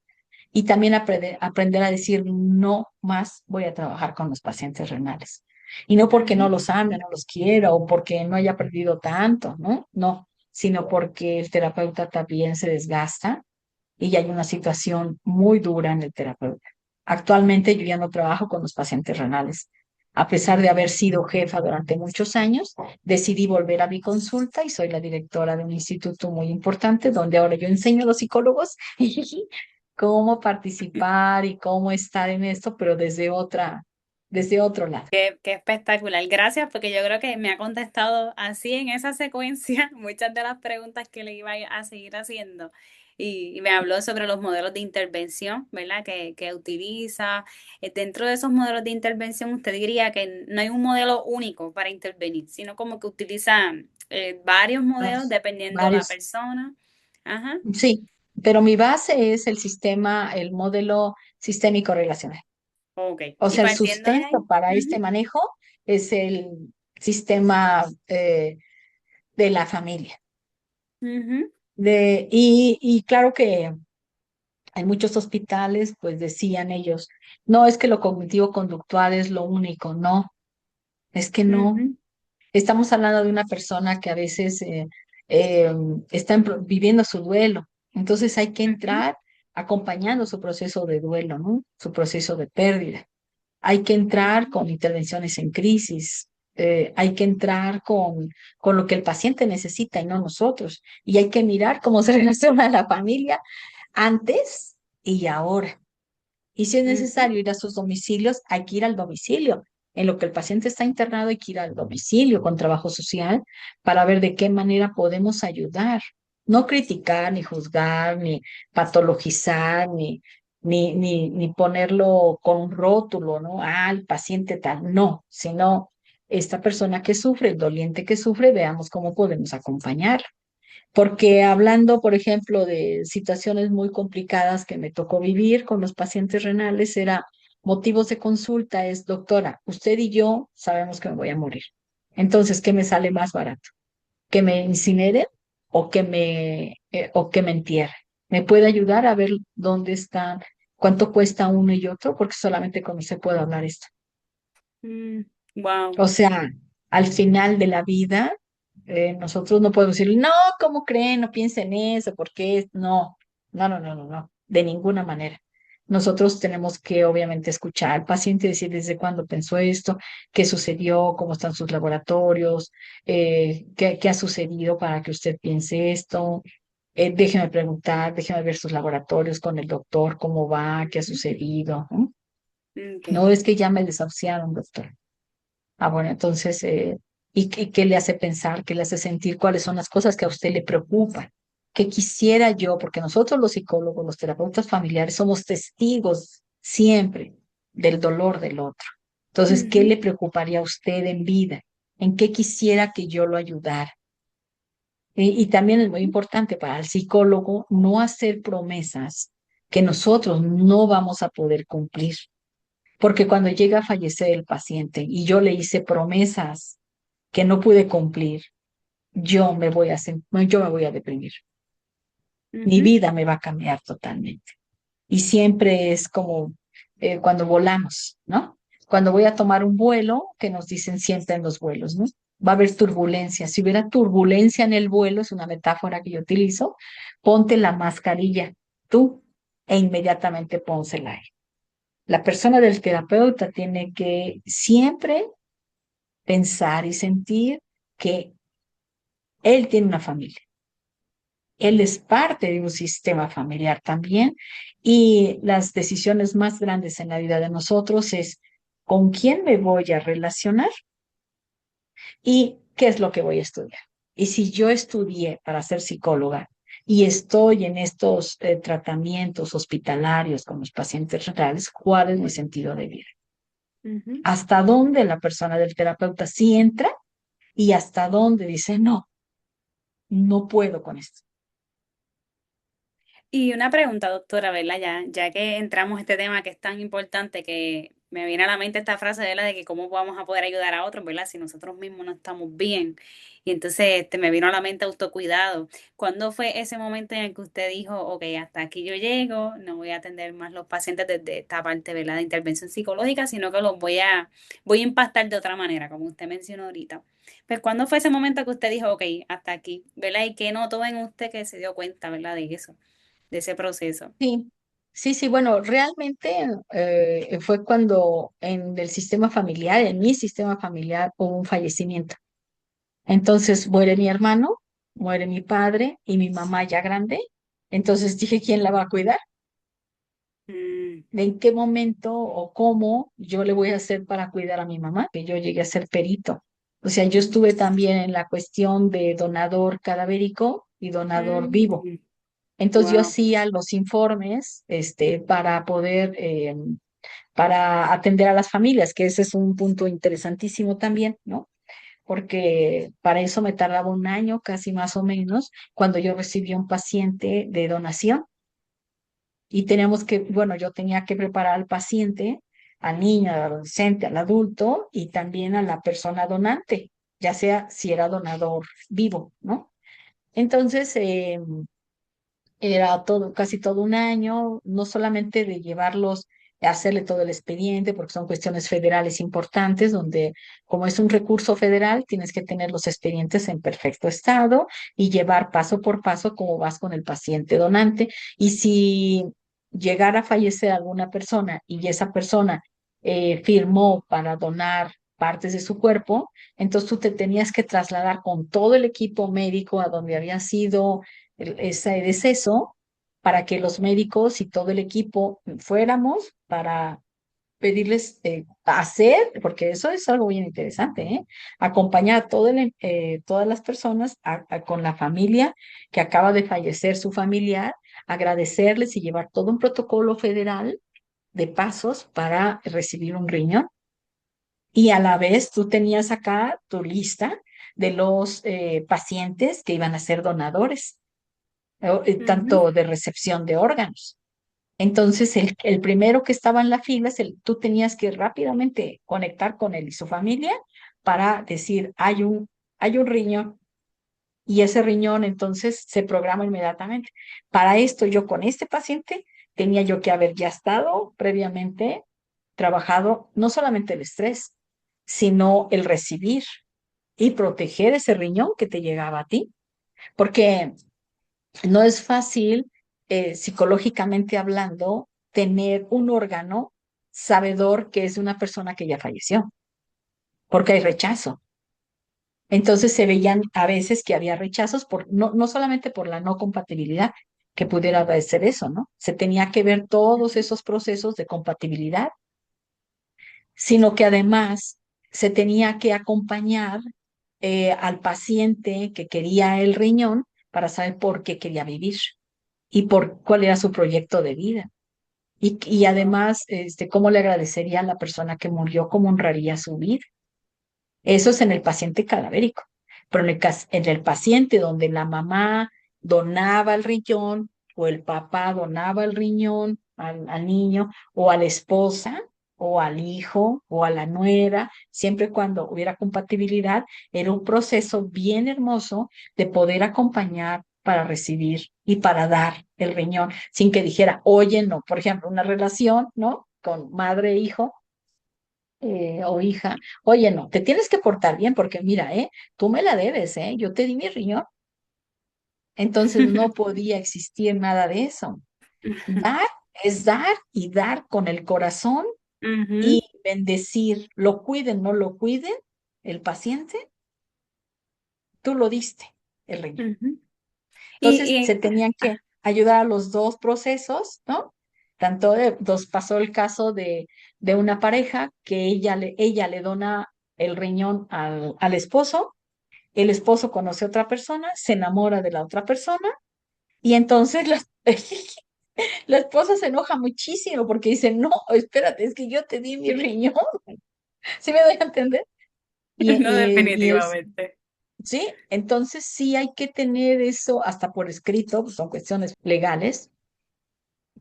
y también aprender a decir, no más voy a trabajar con los pacientes renales. Y no porque no ujú, los ame, no los quiera o porque no haya perdido tanto, ¿no? No, sino porque el terapeuta también se desgasta y ya hay una situación muy dura en el terapeuta. Actualmente yo ya no trabajo con los pacientes renales. A pesar de haber sido jefa durante muchos años, decidí volver a mi consulta y soy la directora de un instituto muy importante donde ahora yo enseño a los psicólogos cómo participar y cómo estar en esto, pero desde otro lado. qué espectacular. Gracias, porque yo creo que me ha contestado así en esa secuencia muchas de las preguntas que le iba a seguir haciendo. Y me habló sobre los modelos de intervención, ¿verdad? Que utiliza. Dentro de esos modelos de intervención, usted diría que no hay un modelo único para intervenir, sino como que utiliza varios modelos Varios. dependiendo la Varios. persona. Ajá. Sí, pero mi base es el sistema, el modelo sistémico relacional. Ok. O Y sea, el partiendo de sustento ahí. para este Ujú, manejo es el sistema de la familia. ujú, Y claro que hay muchos hospitales, pues decían ellos, no es que lo cognitivo-conductual es lo único, no, es que no. ujú, Estamos hablando de una persona que a veces eh, está viviendo su duelo, entonces hay que ujú, entrar acompañando su proceso de duelo, ¿no? Su proceso de pérdida. Hay que entrar ujú, con intervenciones en crisis, hay que entrar con lo que el paciente necesita y no nosotros. Y hay que mirar cómo se relaciona la familia antes y ahora. Y si es ujú. necesario ir a sus domicilios, hay que ir al domicilio. En lo que el paciente está internado, hay que ir al domicilio con trabajo social para ver de qué manera podemos ayudar. No criticar, ni juzgar, ni patologizar, ni ponerlo con un rótulo, ¿no? Ah, el paciente tal. No, sino esta persona que sufre, el doliente que sufre, veamos cómo podemos acompañar. Porque hablando, por ejemplo, de situaciones muy complicadas que me tocó vivir con los pacientes renales, era motivos de consulta, es, doctora, usted y yo sabemos que me voy a morir. Entonces, ¿qué me sale más barato? ¿Que me incineren o que me entierren? ¿Me puede ayudar a ver dónde están, cuánto cuesta uno y otro? Porque solamente con usted puedo hablar esto. Wow. O sea, al final de la vida, nosotros no podemos decir, no, ¿cómo creen? No piensen eso, ¿por qué? No, no, no, no, no, no, de ninguna manera. Nosotros tenemos que obviamente escuchar al paciente y decir desde cuándo pensó esto, qué sucedió, cómo están sus laboratorios, qué ha sucedido para que usted piense esto. Déjeme preguntar, déjeme ver sus laboratorios con el doctor, cómo va, qué ha sucedido. ¿No? Ok. No es que ya me desahuciaron, doctor. Ah, bueno, entonces, ¿y qué le hace pensar, qué le hace sentir, cuáles son las cosas que a usted le preocupan? ¿Qué quisiera yo? Porque nosotros los psicólogos, los terapeutas familiares, somos testigos siempre del dolor del otro. Entonces, ¿qué Ujú, le preocuparía a usted en vida? ¿En qué quisiera que yo lo ayudara? Y también es muy importante para el psicólogo no hacer promesas que nosotros no vamos a poder cumplir. Porque cuando llega a fallecer el paciente y yo le hice promesas que no pude cumplir, yo me voy a deprimir. Mi ujú, vida me va a cambiar totalmente. Y siempre es como cuando volamos, ¿no? Cuando voy a tomar un vuelo, que nos dicen siempre en los vuelos, ¿no? Va a haber turbulencia. Si hubiera turbulencia en el vuelo, es una metáfora que yo utilizo, ponte la mascarilla tú e inmediatamente pónsela ahí. La persona del terapeuta tiene que siempre pensar y sentir que él tiene una familia. Él es parte de un sistema familiar también y las decisiones más grandes en la vida de nosotros es con quién me voy a relacionar y qué es lo que voy a estudiar. Y si yo estudié para ser psicóloga y estoy en estos tratamientos hospitalarios con los pacientes reales, ¿cuál es mi sentido de vida? ujú. ¿Hasta dónde la persona del terapeuta sí entra y hasta dónde dice, no, no puedo con esto? Y una pregunta, doctora, ¿verdad? Ya que entramos a este tema que es tan importante que me viene a la mente esta frase, ¿verdad? De que cómo vamos a poder ayudar a otros, ¿verdad? Si nosotros mismos no estamos bien. Y entonces me vino a la mente autocuidado. ¿Cuándo fue ese momento en el que usted dijo, ok, hasta aquí yo llego, no voy a atender más los pacientes desde esta parte, ¿verdad? De intervención psicológica, sino que los voy a impactar de otra manera, como usted mencionó ahorita. Pues, ¿cuándo fue ese momento que usted dijo, ok, hasta aquí, ¿verdad? ¿Y qué notó en usted que se dio cuenta, ¿verdad? De eso, de ese proceso? Sí, sí, sí, bueno, realmente fue cuando en el sistema familiar, en mi sistema familiar, hubo un fallecimiento. Entonces muere mi hermano, muere mi padre y mi mamá ya grande. Entonces dije, ¿quién la va a cuidar? Mm, ¿En qué momento o cómo yo le voy a hacer para cuidar a mi mamá? Que yo llegué a ser perito. O sea, yo estuve también en la cuestión de donador cadavérico y donador vivo. mm, Entonces yo wow. hacía los informes, para poder, para atender a las familias, que ese es un punto interesantísimo también, ¿no? Porque para eso me tardaba un año, casi más o menos, cuando yo recibí un paciente de donación y teníamos que, bueno, yo tenía que preparar al paciente, al niño, al adolescente, al adulto y también a la persona donante, ya sea si era donador vivo, ¿no? Entonces, era todo, casi todo un año, no solamente de llevarlos a hacerle todo el expediente, porque son cuestiones federales importantes, donde como es un recurso federal, tienes que tener los expedientes en perfecto estado y llevar paso por paso cómo vas con el paciente donante. Y si llegara a fallecer alguna persona y esa persona firmó para donar partes de su cuerpo, entonces tú te tenías que trasladar con todo el equipo médico a donde había sido ese deceso para que los médicos y todo el equipo fuéramos para pedirles hacer, porque eso es algo bien interesante, ¿eh? Acompañar a todas las personas con la familia que acaba de fallecer su familiar, agradecerles y llevar todo un protocolo federal de pasos para recibir un riñón. Y a la vez tú tenías acá tu lista de los pacientes que iban a ser donadores Ujú, tanto de recepción de órganos. Entonces, el primero que estaba en la fila, tú tenías que rápidamente conectar con él y su familia para decir, hay un riñón y ese riñón entonces se programa inmediatamente. Para esto, yo con este paciente tenía yo que haber ya estado previamente trabajado no solamente el estrés, sino el recibir y proteger ese riñón que te llegaba a ti, porque no es fácil, psicológicamente hablando, tener un órgano sabedor que es de una persona que ya falleció, porque hay rechazo. Entonces se veían a veces que había rechazos no solamente por la no compatibilidad, que pudiera ser eso, ¿no? Se tenía que ver todos esos procesos de compatibilidad, sino que además se tenía que acompañar al paciente que quería el riñón para saber por qué quería vivir y por cuál era su proyecto de vida. Y Wow. además, cómo le agradecería a la persona que murió, cómo honraría su vida. Eso es en el paciente cadavérico. Pero en el paciente donde la mamá donaba el riñón o el papá donaba el riñón al niño o a la esposa o al hijo o a la nuera, siempre cuando hubiera compatibilidad, era un proceso bien hermoso de poder acompañar para recibir y para dar el riñón, sin que dijera, oye, no, por ejemplo, una relación, ¿no? Con madre e hijo, o hija, oye, no, te tienes que portar bien porque mira, tú me la debes, yo te di mi riñón. Entonces no podía existir nada de eso. Dar es dar y dar con el corazón Ujú, y bendecir, lo cuiden, no lo cuiden, el paciente, tú lo diste, el riñón. ujú. Entonces se Y, tenían que ah, ayudar a los dos procesos, ¿no? Tanto dos pasó el caso de una pareja que ella le dona el riñón al esposo. El esposo conoce a otra persona, se enamora de la otra persona y entonces la esposa se enoja muchísimo porque dice, no, espérate, es que yo te di mi riñón. ¿Sí me doy a entender? no, Y es, definitivamente. sí, entonces sí hay que tener eso hasta por escrito, pues son cuestiones legales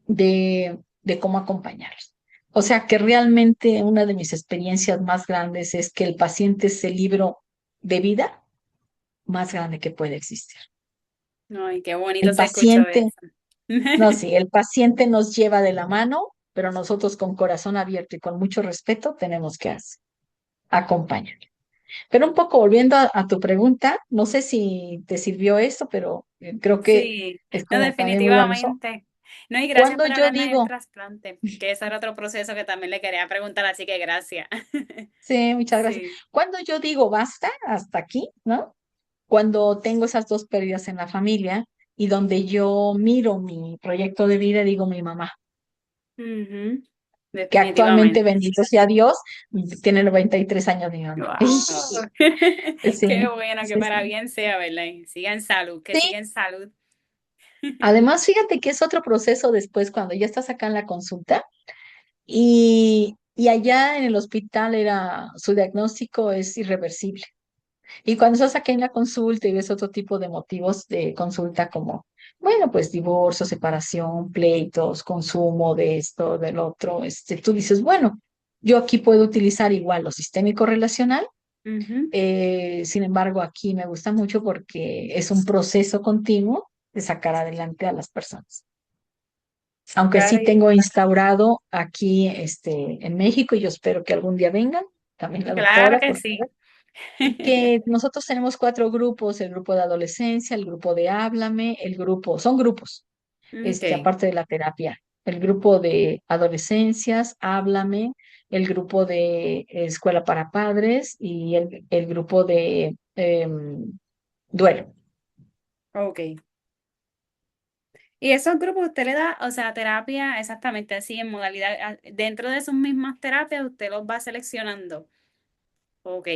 de cómo acompañarlos. O sea que realmente una de mis experiencias más grandes es que el paciente es el libro de vida más grande que puede existir. Ay, qué bonito El se escuchó paciente. eso. No, sí, el paciente nos lleva de la mano, pero nosotros con corazón abierto y con mucho respeto tenemos que acompañar. Pero un poco volviendo a tu pregunta, no sé si te sirvió esto, pero creo que Sí, es no, como también muy valioso. definitivamente. No, y gracias Cuando por yo hablarnos del digo, trasplante, que ese era otro proceso que también le quería preguntar, así que gracias. sí, muchas gracias. Sí. Cuando yo digo basta, hasta aquí, ¿no? Cuando tengo esas dos pérdidas en la familia y donde yo miro mi proyecto de vida, digo mi mamá, Ujú, que actualmente, definitivamente. bendito sea Dios, tiene 93 años mi mamá. Wow. Qué Sí, bueno, que sí, para sí. bien sea, ¿verdad? Y siga en salud, que Sí, siga en salud. además, fíjate que es otro proceso después cuando ya estás acá en la consulta y allá en el hospital era su diagnóstico es irreversible. Y cuando estás aquí en la consulta y ves otro tipo de motivos de consulta como, bueno, pues divorcio, separación, pleitos, consumo de esto, del otro, tú dices, bueno, yo aquí puedo utilizar igual lo sistémico relacional. Ujú, Sin embargo, aquí me gusta mucho porque es un proceso continuo de sacar adelante a las personas. Aunque claro, sí tengo instaurado aquí en México y yo espero que algún día vengan, también la claro doctora, que por sí. favor, que nosotros tenemos cuatro grupos, el grupo de adolescencia, el grupo de Háblame, son grupos, Ok, aparte de la terapia, el grupo de adolescencias, Háblame, el grupo de escuela para padres y el grupo de duelo. ok. Y esos grupos usted le da, o sea, terapia exactamente así en modalidad, dentro de sus mismas terapias usted los va seleccionando. Ok.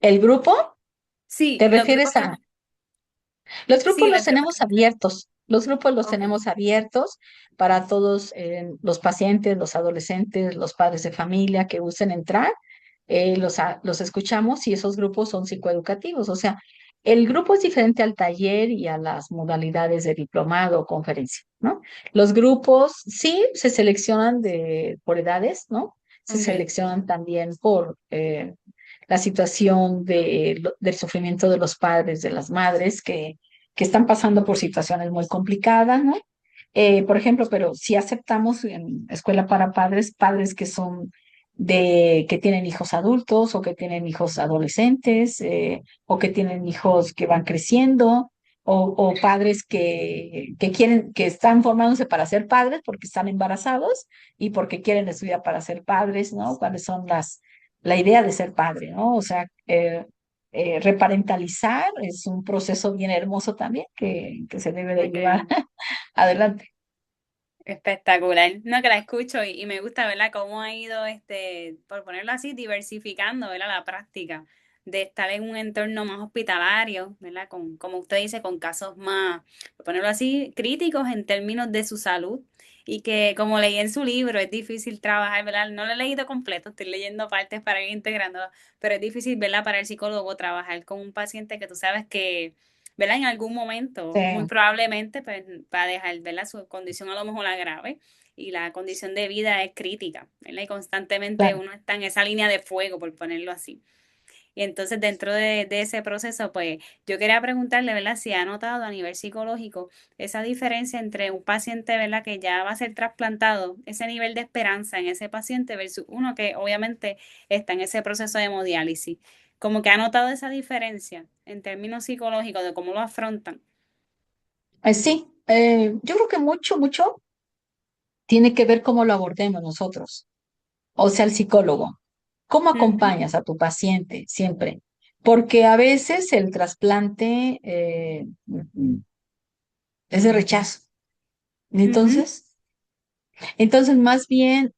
¿El grupo? Sí, ¿Te los grupos refieres que, a? Los grupos sí, los los grupos tenemos que, abiertos. Los grupos los ok. tenemos abiertos para todos los pacientes, los adolescentes, los padres de familia que gusten entrar. Los escuchamos y esos grupos son psicoeducativos. O sea, el grupo es diferente al taller y a las modalidades de diplomado o conferencia, ¿no? Los grupos sí se seleccionan por edades, ¿no? Se Ok. seleccionan también por la situación del sufrimiento de los padres, de las madres que están pasando por situaciones muy complicadas, ¿no? Por ejemplo, pero si aceptamos en escuela para padres, padres que son que tienen hijos adultos o que tienen hijos adolescentes o que tienen hijos que van creciendo o padres que están formándose para ser padres porque están embarazados y porque quieren estudiar para ser padres, ¿no? ¿Cuáles son la idea de ser padre, ¿no? O sea, reparentalizar es un proceso bien hermoso también que se debe de llevar Ok. adelante. Espectacular. No, que la escucho y me gusta, ¿verdad? Cómo ha ido, por ponerlo así, diversificando, ¿verdad? La práctica de estar en un entorno más hospitalario, ¿verdad? Con, como usted dice, con casos más, por ponerlo así, críticos en términos de su salud y que, como leí en su libro, es difícil trabajar, ¿verdad? No lo he leído completo, estoy leyendo partes para ir integrando, pero es difícil, ¿verdad? Para el psicólogo trabajar con un paciente que tú sabes que, ¿verdad? En algún momento, muy Sí, probablemente, pues va a dejar, ¿verdad? Su condición a lo mejor la grave y la condición de vida es crítica, ¿verdad? Y constantemente claro. uno está en esa línea de fuego, por ponerlo así. Y entonces dentro de ese proceso, pues yo quería preguntarle, ¿verdad? Si ha notado a nivel psicológico esa diferencia entre un paciente, ¿verdad? Que ya va a ser trasplantado, ese nivel de esperanza en ese paciente versus uno que obviamente está en ese proceso de hemodiálisis. Como que ha notado esa diferencia en términos psicológicos de cómo lo afrontan. Sí, yo creo que mucho tiene que ver cómo lo abordemos nosotros, o sea, el psicólogo. ¿Cómo Ujú, acompañas a tu paciente siempre? Porque a veces el trasplante es de rechazo. ujú, Entonces, más bien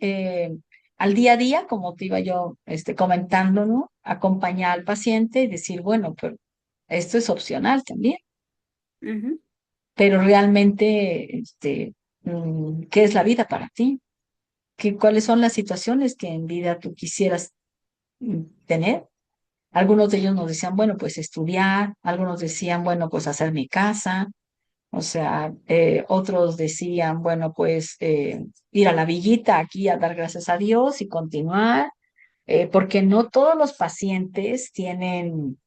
al día a día, como te iba yo comentando, ¿no? Acompañar al paciente y decir, bueno, pero esto es opcional también, ujú, pero realmente, ¿qué es la vida para ti? ¿Cuáles son las situaciones que en vida tú quisieras tener? Algunos de ellos nos decían, bueno, pues estudiar, algunos decían, bueno, pues hacer mi casa, o sea, otros decían, bueno, pues ir a la villita aquí a dar gracias a Dios y continuar, porque no todos los pacientes tienen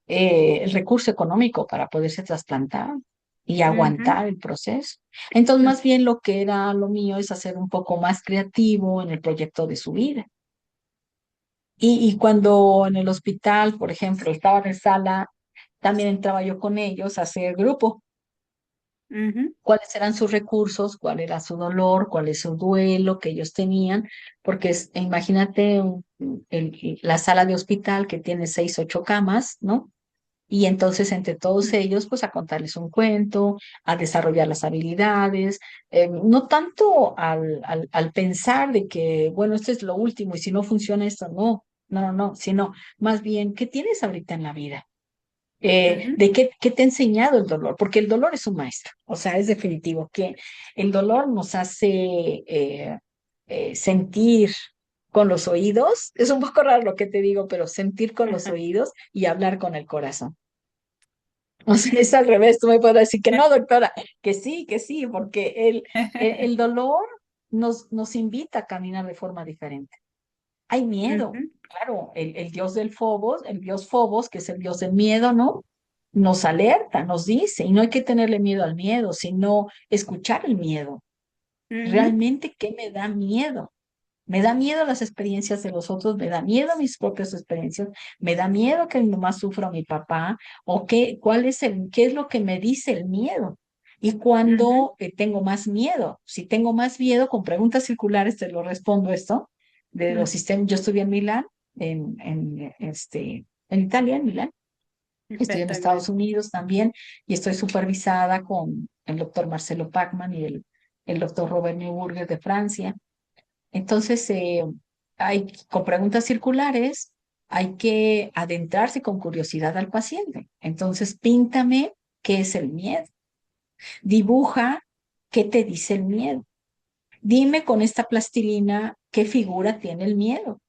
el recurso económico para poderse trasplantar y ujú, aguantar el proceso. Entonces, ujú, más bien lo que era lo mío es hacer un poco más creativo en el proyecto de su vida. Y cuando en el hospital, por ejemplo, estaban en sala, también entraba yo con ellos a hacer grupo. ujú, Cuáles eran sus recursos, cuál era su dolor, cuál es su duelo que ellos tenían, porque imagínate la sala de hospital que tiene 6, 8 camas, ¿no? Y entonces entre todos ellos, pues a contarles un cuento, a desarrollar las habilidades, no tanto al pensar de que, bueno, esto es lo último y si no funciona esto, no, sino más bien, ¿qué tienes ahorita en la vida? ujú, ¿De qué te ha enseñado el dolor? Porque el dolor es un maestro, o sea, es definitivo que el dolor nos hace sentir con los oídos, es un poco raro lo que te digo, pero sentir con los ajá, oídos y hablar con el corazón. O sea, es al revés, tú me podrás decir que no, doctora, que sí, porque el dolor nos invita a caminar de forma diferente. Hay miedo, ujú, claro, el dios del Fobos, el dios Fobos, que es el dios del miedo, ¿no? Nos alerta, nos dice, y no hay que tenerle miedo al miedo, sino escuchar el miedo. ujú, Realmente, ¿qué me da miedo? Me da miedo las experiencias de los otros, me da miedo mis propias experiencias, me da miedo que mi mamá sufra o mi papá, o qué es lo que me dice el miedo. Y ujú, cuando tengo más miedo, si tengo más miedo, con preguntas circulares te lo respondo esto, de los ujú. sistemas, yo estudié en Milán, en Italia, en Milán, estudié en Espectacular. Estados Unidos también, y estoy supervisada con el doctor Marcelo Pachman y el doctor Robert Neuburger de Francia. Entonces, con preguntas circulares, hay que adentrarse con curiosidad al paciente. Entonces, píntame qué es el miedo. Dibuja qué te dice el miedo. Dime con esta plastilina qué figura tiene el miedo.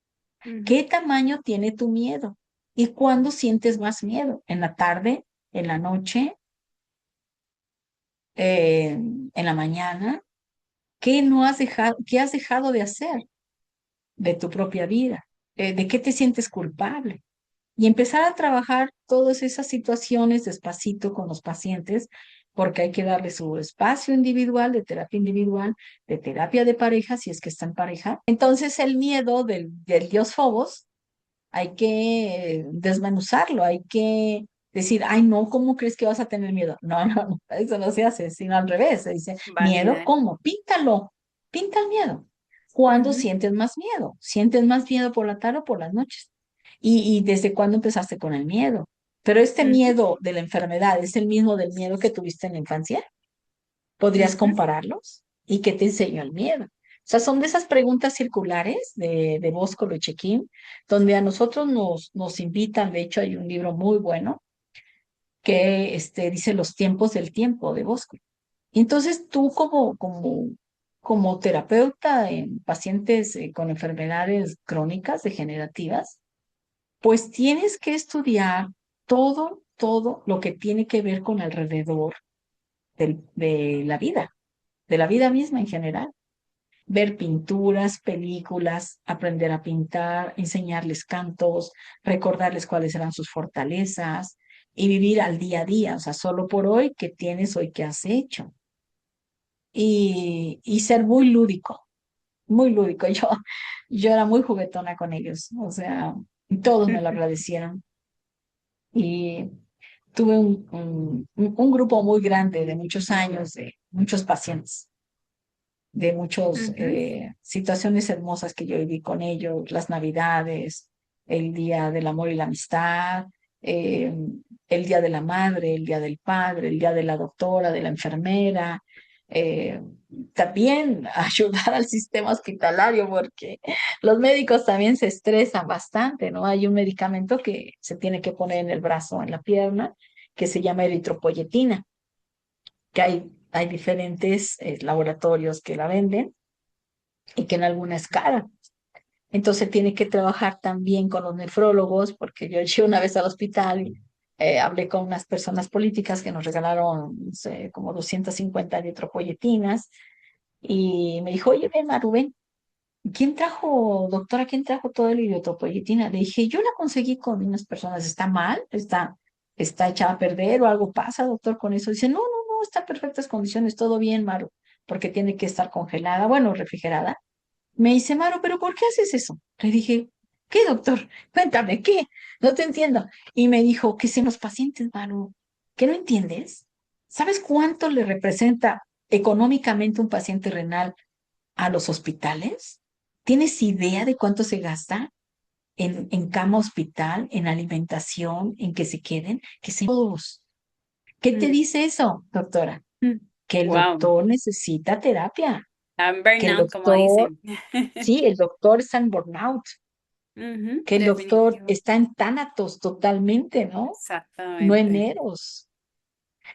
¿Qué Ujú, tamaño tiene tu miedo? ¿Y cuándo sientes más miedo? ¿En la tarde? ¿En la noche? ¿En la mañana? ¿Qué no has dejado, qué has dejado de hacer de tu propia vida? ¿De qué te sientes culpable? Y empezar a trabajar todas esas situaciones despacito con los pacientes, porque hay que darle su espacio individual, de terapia de pareja, si es que está en pareja. Entonces el miedo del dios Fobos hay que desmenuzarlo, hay que decir, ay, no, ¿cómo crees que vas a tener miedo? No, eso no se hace, sino al revés. Se dice, miedo, validar. ¿cómo? Píntalo, pinta el miedo. ¿Cuándo Ujú, sientes más miedo? ¿Sientes más miedo por la tarde o por las noches? Y desde cuándo empezaste con el miedo. Pero este ujú. miedo de la enfermedad es el mismo del miedo que tuviste en la infancia. ¿Podrías Ujú, compararlos? ¿Y qué te enseñó el miedo? O sea, son de esas preguntas circulares de Bosco Luchequín, donde a nosotros nos invitan, de hecho hay un libro muy bueno que dice Los tiempos del tiempo de Bosco. Entonces tú como terapeuta en pacientes con enfermedades crónicas degenerativas, pues tienes que estudiar todo lo que tiene que ver con alrededor de la vida misma en general. Ver pinturas, películas, aprender a pintar, enseñarles cantos, recordarles cuáles eran sus fortalezas y vivir al día a día, o sea, solo por hoy, qué tienes hoy, qué has hecho. Y ser muy lúdico, muy lúdico. Yo era muy juguetona con ellos, o sea, todos me lo ujú, agradecieron. Y tuve un grupo muy grande de muchos años, de muchos pacientes, de muchas ujú. situaciones hermosas que yo viví con ellos, las Navidades, el Día del Amor y la Amistad, eh, el Día de la Madre, el Día del Padre, el Día de la doctora, de la enfermera. eh, También ayudar al sistema hospitalario porque los médicos también se estresan bastante, ¿no? Hay un medicamento que se tiene que poner en el brazo, en la pierna, que se llama eritropoyetina, que hay diferentes laboratorios que la venden y que en alguna es cara. Entonces tiene que trabajar también con los nefrólogos, porque yo llegué una vez al hospital y hablé con unas personas políticas que nos regalaron, no sé, como 250 eritropoyetinas y me dijo, oye, ven, Maru, ven, ¿quién trajo, doctora, quién trajo todo el eritropoyetina? Le dije, yo la conseguí con unas personas, ¿está mal? ¿Está echada a perder o algo pasa, doctor, con eso? Dice, no, está en perfectas condiciones, todo bien, Maru, porque tiene que estar congelada, bueno, refrigerada. Me dice, Maru, ¿pero por qué haces eso? Le dije, ¿qué, doctor? Cuéntame, ¿qué? No te entiendo. Y me dijo, que si los pacientes, Maru, ¿qué no entiendes? ¿Sabes cuánto le representa económicamente un paciente renal a los hospitales? ¿Tienes idea de cuánto se gasta en cama hospital, en alimentación, en que se queden? Que se todos. ¿Qué te Mm, dice eso, doctora? mm. Que el Wow, doctor necesita terapia, I'm que el burnout, como doctor, dicen. sí, el doctor está en burnout, Ujú, que el doctor definitivo. está en tánatos totalmente, ¿no? No en Exactamente. eros.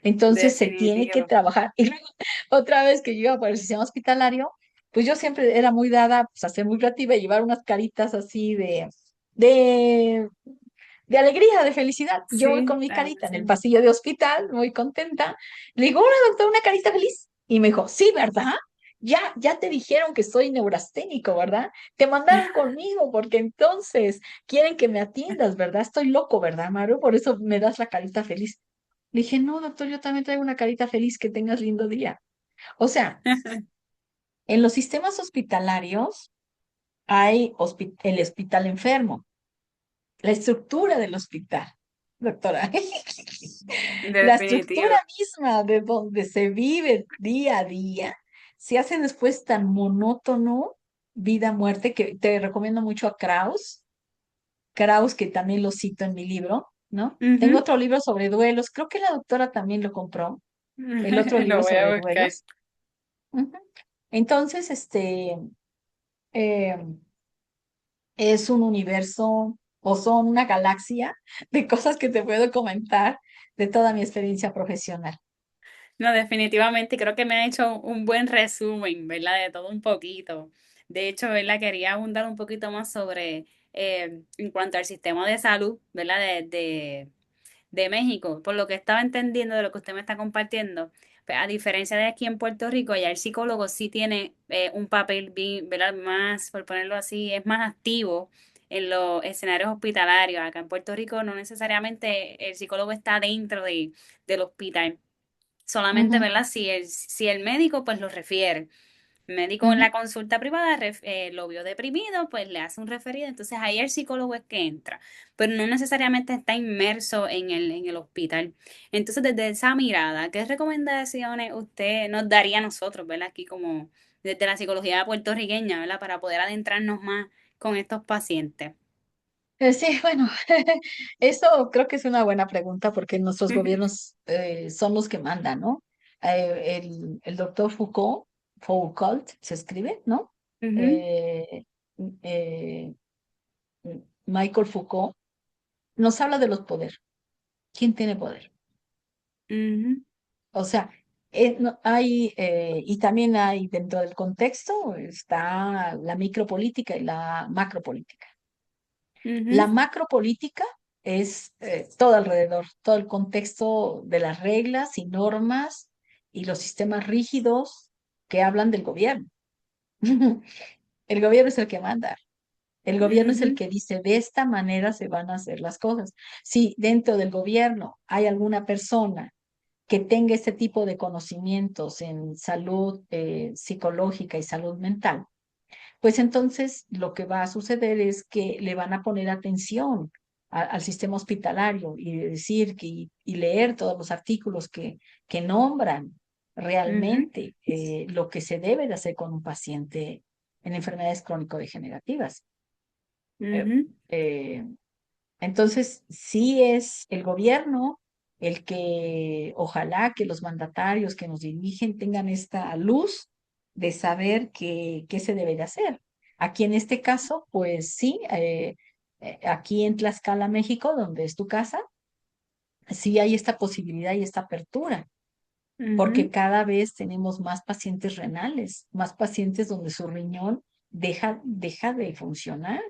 Entonces se tiene que Definitivo. trabajar. Y luego, otra vez que yo iba por el sistema hospitalario, pues yo siempre era muy dada pues, a ser muy creativa y llevar unas caritas así de, de alegría, de felicidad. Y yo voy Sí, con mi claro carita en que el sí. pasillo de hospital, muy contenta. Le digo, hola doctor, una carita feliz. Y me dijo, sí, ¿verdad? Ya te dijeron que soy neurasténico, ¿verdad? Te mandaron conmigo porque entonces quieren que me atiendas, ¿verdad? Estoy loco, ¿verdad, Maru? Por eso me das la carita feliz. Le dije, no, doctor, yo también traigo una carita feliz, que tengas lindo día. O sea, en los sistemas hospitalarios hay el hospital enfermo, la estructura del hospital, doctora. La estructura Definitivo. misma de donde se vive día a día se hace después tan monótono, vida, muerte, que te recomiendo mucho a Krauss, Krauss, que también lo cito en mi libro, ¿no? Tengo Ujú. otro libro sobre duelos, creo que la doctora también lo compró, el otro Lo libro voy a sobre buscar. duelos. Ujú. Entonces, eh, es un universo o son una galaxia de cosas que te puedo comentar de toda mi experiencia profesional. No, definitivamente creo que me ha hecho un buen resumen, ¿verdad? De todo un poquito. De hecho, ¿verdad? Quería abundar un poquito más sobre, en cuanto al sistema de salud, ¿verdad? De México. Por lo que estaba entendiendo de lo que usted me está compartiendo, pues, a diferencia de aquí en Puerto Rico, ya el psicólogo sí tiene un papel, ¿verdad? Más, por ponerlo así, es más activo en los escenarios hospitalarios. Acá en Puerto Rico no necesariamente el psicólogo está dentro del hospital. Solamente, Ujú, ¿verdad? Si el médico pues lo refiere. El médico en ujú. la consulta privada lo vio deprimido, pues le hace un referido. Entonces ahí el psicólogo es que entra, pero no necesariamente está inmerso en el hospital. Entonces, desde esa mirada, ¿qué recomendaciones usted nos daría a nosotros, ¿verdad? Aquí como desde la psicología puertorriqueña, ¿verdad? Para poder adentrarnos más con estos pacientes. Sí, bueno, eso creo que es una buena pregunta porque nuestros gobiernos son los que mandan, ¿no? el doctor Foucault se escribe, ¿no? Ujú, Eh, eh, Michael Foucault nos habla de los poderes. ¿Quién tiene poder? ujú, O sea, hay, y también hay dentro del contexto, está la micropolítica y la macropolítica. La ujú, macropolítica es todo alrededor, todo el contexto de las reglas y normas y los sistemas rígidos que hablan del gobierno. El gobierno es el que manda. El gobierno es el ujú, que dice, de esta manera se van a hacer las cosas. Si dentro del gobierno hay alguna persona que tenga este tipo de conocimientos en salud psicológica y salud mental, pues entonces lo que va a suceder es que le van a poner atención al sistema hospitalario y decir y leer todos los artículos que nombran ujú, realmente lo que se debe de hacer con un paciente en enfermedades crónico-degenerativas. Eh, ujú, eh, entonces, sí es el gobierno el que, ojalá que los mandatarios que nos dirigen tengan esta luz de saber qué se debe de hacer. Aquí en este caso, pues sí, aquí en Tlaxcala, México, donde es tu casa, sí hay esta posibilidad y esta apertura, porque ujú, cada vez tenemos más pacientes renales, más pacientes donde su riñón deja de funcionar.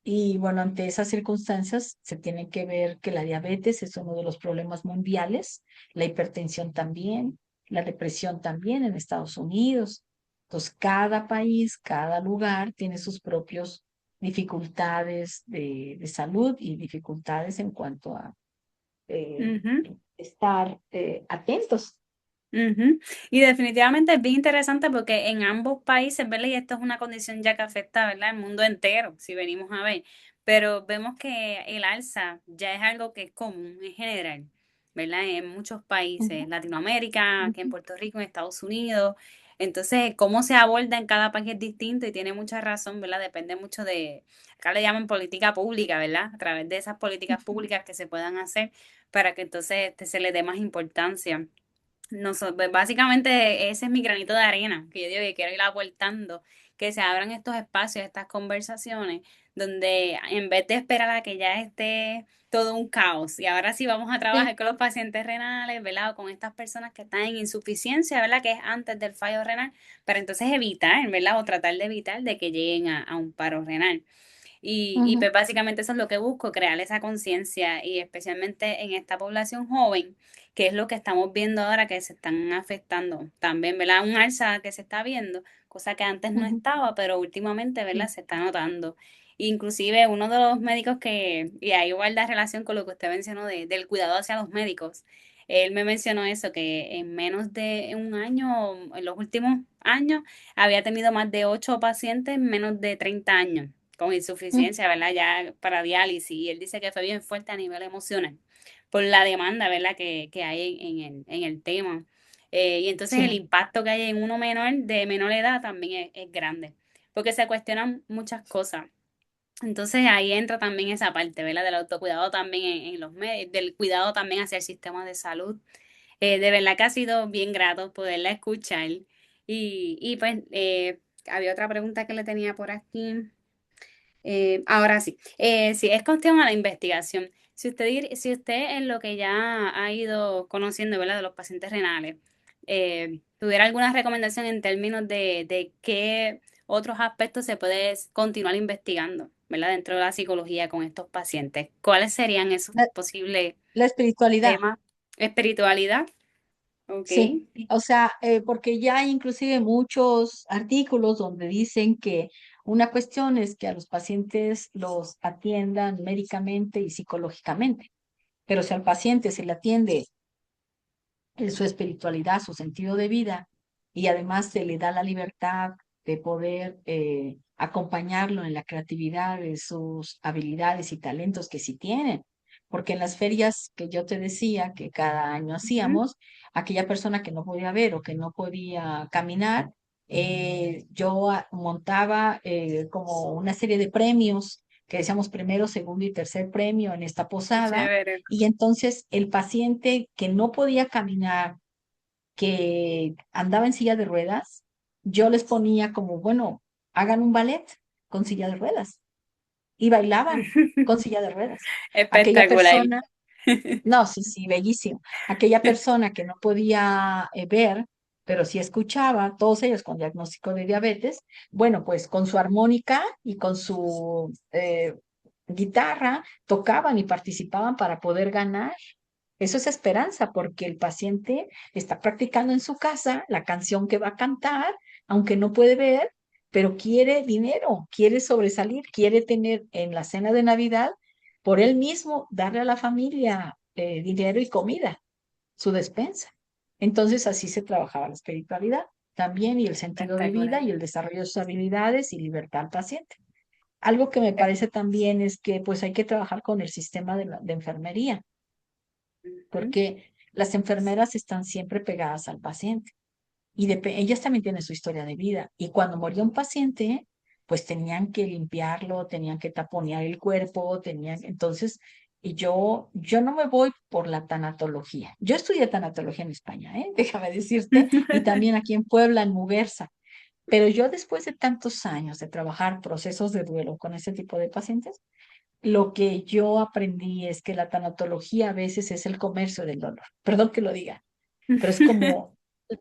Y bueno, ante esas circunstancias se tiene que ver que la diabetes es uno de los problemas mundiales, la hipertensión también, la depresión también en Estados Unidos. Entonces, cada país, cada lugar tiene sus propios dificultades de salud y dificultades en cuanto a ujú. estar atentos. Ujú. Y definitivamente es bien interesante porque en ambos países, ¿verdad? Y esto es una condición ya que afecta, ¿verdad? El mundo entero, si venimos a ver. Pero vemos que el alza ya es algo que es común en general, ¿verdad? En muchos países, Ujú, Latinoamérica, aquí en ujú, Puerto Rico, en Estados Unidos. Entonces, cómo se aborda en cada país es distinto y tiene mucha razón, ¿verdad? Depende mucho de, acá le llaman política pública, ¿verdad? A través de esas políticas ujú, públicas que se puedan hacer para que entonces se le dé más importancia. No, pues básicamente ese es mi granito de arena, que yo digo que quiero ir aportando, que se abran estos espacios, estas conversaciones, donde en vez de esperar a que ya esté todo un caos, y ahora sí vamos a sí, trabajar con los pacientes renales, ¿verdad? O con estas personas que están en insuficiencia, ¿verdad? Que es antes del fallo renal, para entonces evitar, ¿verdad? O tratar de evitar de que lleguen a un paro renal. Y ujú, pues básicamente eso es lo que busco, crear esa conciencia y especialmente en esta población joven, que es lo que estamos viendo ahora que se están afectando también, ¿verdad? Un alza que se está viendo, cosa que antes no ujú, estaba, pero últimamente, ¿verdad? sí, Se está notando. Inclusive uno de los médicos que, y ahí guarda relación con lo que usted mencionó del cuidado hacia los médicos, él me mencionó eso, que en menos de un año, en los últimos años, había tenido más de 8 pacientes en menos de 30 años con ujú, insuficiencia, ¿verdad? Ya para diálisis. Y él dice que fue bien fuerte a nivel emocional por la demanda, ¿verdad? Que hay en el tema. Y entonces el sí. impacto que hay en uno menor, de menor edad, también es grande, porque se cuestionan muchas cosas. Entonces ahí entra también esa parte, ¿verdad? Del autocuidado también en los medios, del cuidado también hacia el sistema de salud. De verdad que ha sido bien grato poderla escuchar. Y pues había otra pregunta que le tenía por aquí. Ahora sí, sí, es cuestión a la investigación. Si usted en lo que ya ha ido conociendo, ¿verdad? De los pacientes renales, tuviera alguna recomendación en términos de qué otros aspectos se puede continuar investigando, ¿verdad? Dentro de la psicología con estos pacientes, ¿cuáles serían esos La, posibles la espiritualidad. temas? Espiritualidad, ok. Sí, o sea, porque ya hay inclusive muchos artículos donde dicen que una cuestión es que a los pacientes los atiendan médicamente y psicológicamente, pero si al paciente se le atiende su espiritualidad, su sentido de vida, y además se le da la libertad de poder acompañarlo en la creatividad de sus habilidades y talentos que sí tienen. Porque en las ferias que yo te decía que cada año Ujú, hacíamos, aquella persona que no podía ver o que no podía caminar, yo montaba como una serie de premios que decíamos primero, segundo y tercer premio en esta qué posada, chévere. y entonces el paciente que no podía caminar que andaba en silla de ruedas, yo les ponía como, bueno, hagan un ballet con silla de ruedas y bailaban con silla de ruedas. Aquella Espectacular. persona, no, sí, sí, bellísimo. Aquella persona que no podía ver, pero sí escuchaba, todos ellos con diagnóstico de diabetes, bueno, pues con su armónica y con su guitarra tocaban y participaban para poder ganar. Eso es esperanza, porque el paciente está practicando en su casa la canción que va a cantar, aunque no puede ver, pero quiere dinero, quiere sobresalir, quiere tener en la cena de Navidad por él mismo darle a la familia dinero y comida, su despensa. Entonces así se trabajaba la espiritualidad también y el sentido de vida Espectacular. y el desarrollo de sus habilidades y libertad al paciente. Algo que me parece también es que pues hay que trabajar con el sistema de enfermería, Ujú. porque las enfermeras están siempre pegadas al paciente y ellas también tienen su historia de vida. Y cuando moría un paciente, pues tenían que limpiarlo, tenían que taponear el cuerpo, entonces, yo no me voy por la tanatología. Yo estudié tanatología en España, ¿eh? Déjame decirte, y también aquí en Puebla, en Muguerza. Pero yo después de tantos años de trabajar procesos de duelo con ese tipo de pacientes, lo que yo aprendí es que la tanatología a veces es el comercio del dolor. Perdón que lo diga, pero es como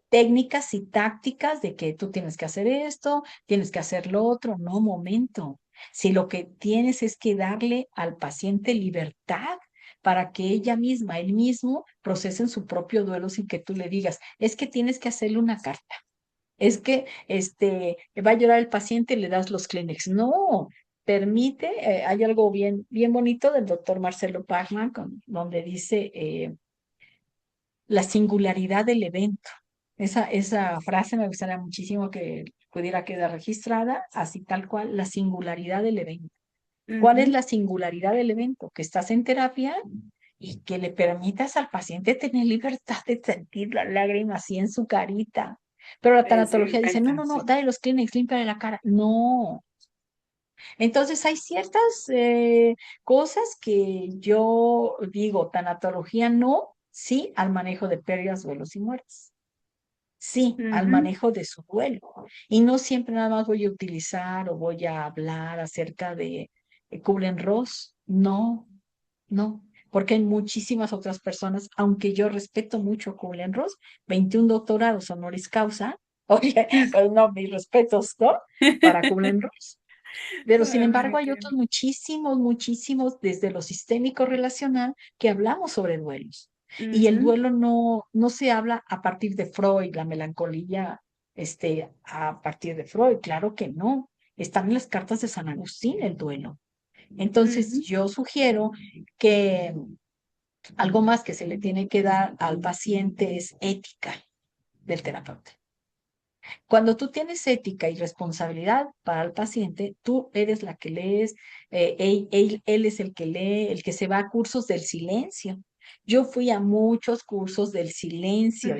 técnicas y tácticas de que tú tienes que hacer esto, tienes que hacer lo otro. No, momento. Si lo que tienes es que darle al paciente libertad para que ella misma, él mismo, procesen su propio duelo sin que tú le digas, es que tienes que hacerle una carta. Es que va a llorar el paciente y le das los Kleenex. No, permite, hay algo bien, bien bonito del doctor Marcelo Pachman, donde dice la singularidad del evento. Esa frase me gustaría muchísimo que pudiera quedar registrada, así tal cual, la singularidad del evento. ¿Cuál es Ujú. la singularidad del evento? Que estás en terapia y que le permitas al paciente tener libertad de sentir la lágrima así en su carita. Pero la Es tanatología dice, no, no, importante. no, dale los Kleenex, límpiale la cara. No. Entonces hay ciertas cosas que yo digo, tanatología no, sí al manejo de pérdidas, duelos y muertes. Sí, al Ujú. manejo de su duelo. Y no siempre nada más voy a utilizar o voy a hablar acerca de Kubler-Ross. No, no, porque hay muchísimas otras personas, aunque yo respeto mucho a Kubler-Ross, 21 doctorados honoris causa. Oye, pues no, mis respetos, ¿no? Para Kubler-Ross. Pero sin embargo hay otros Definitivamente. muchísimos, muchísimos desde lo sistémico relacional que hablamos sobre duelos. Y el Ujú. duelo no se habla a partir de Freud, la melancolía, a partir de Freud, claro que no. Están en las cartas de San Agustín el duelo. Entonces Ujú. yo sugiero que algo más que se le tiene que dar al paciente es ética del terapeuta. Cuando tú tienes ética y responsabilidad para el paciente, tú eres la que lees, él es el que lee, el que se va a cursos del silencio. Yo fui a muchos cursos del silencio,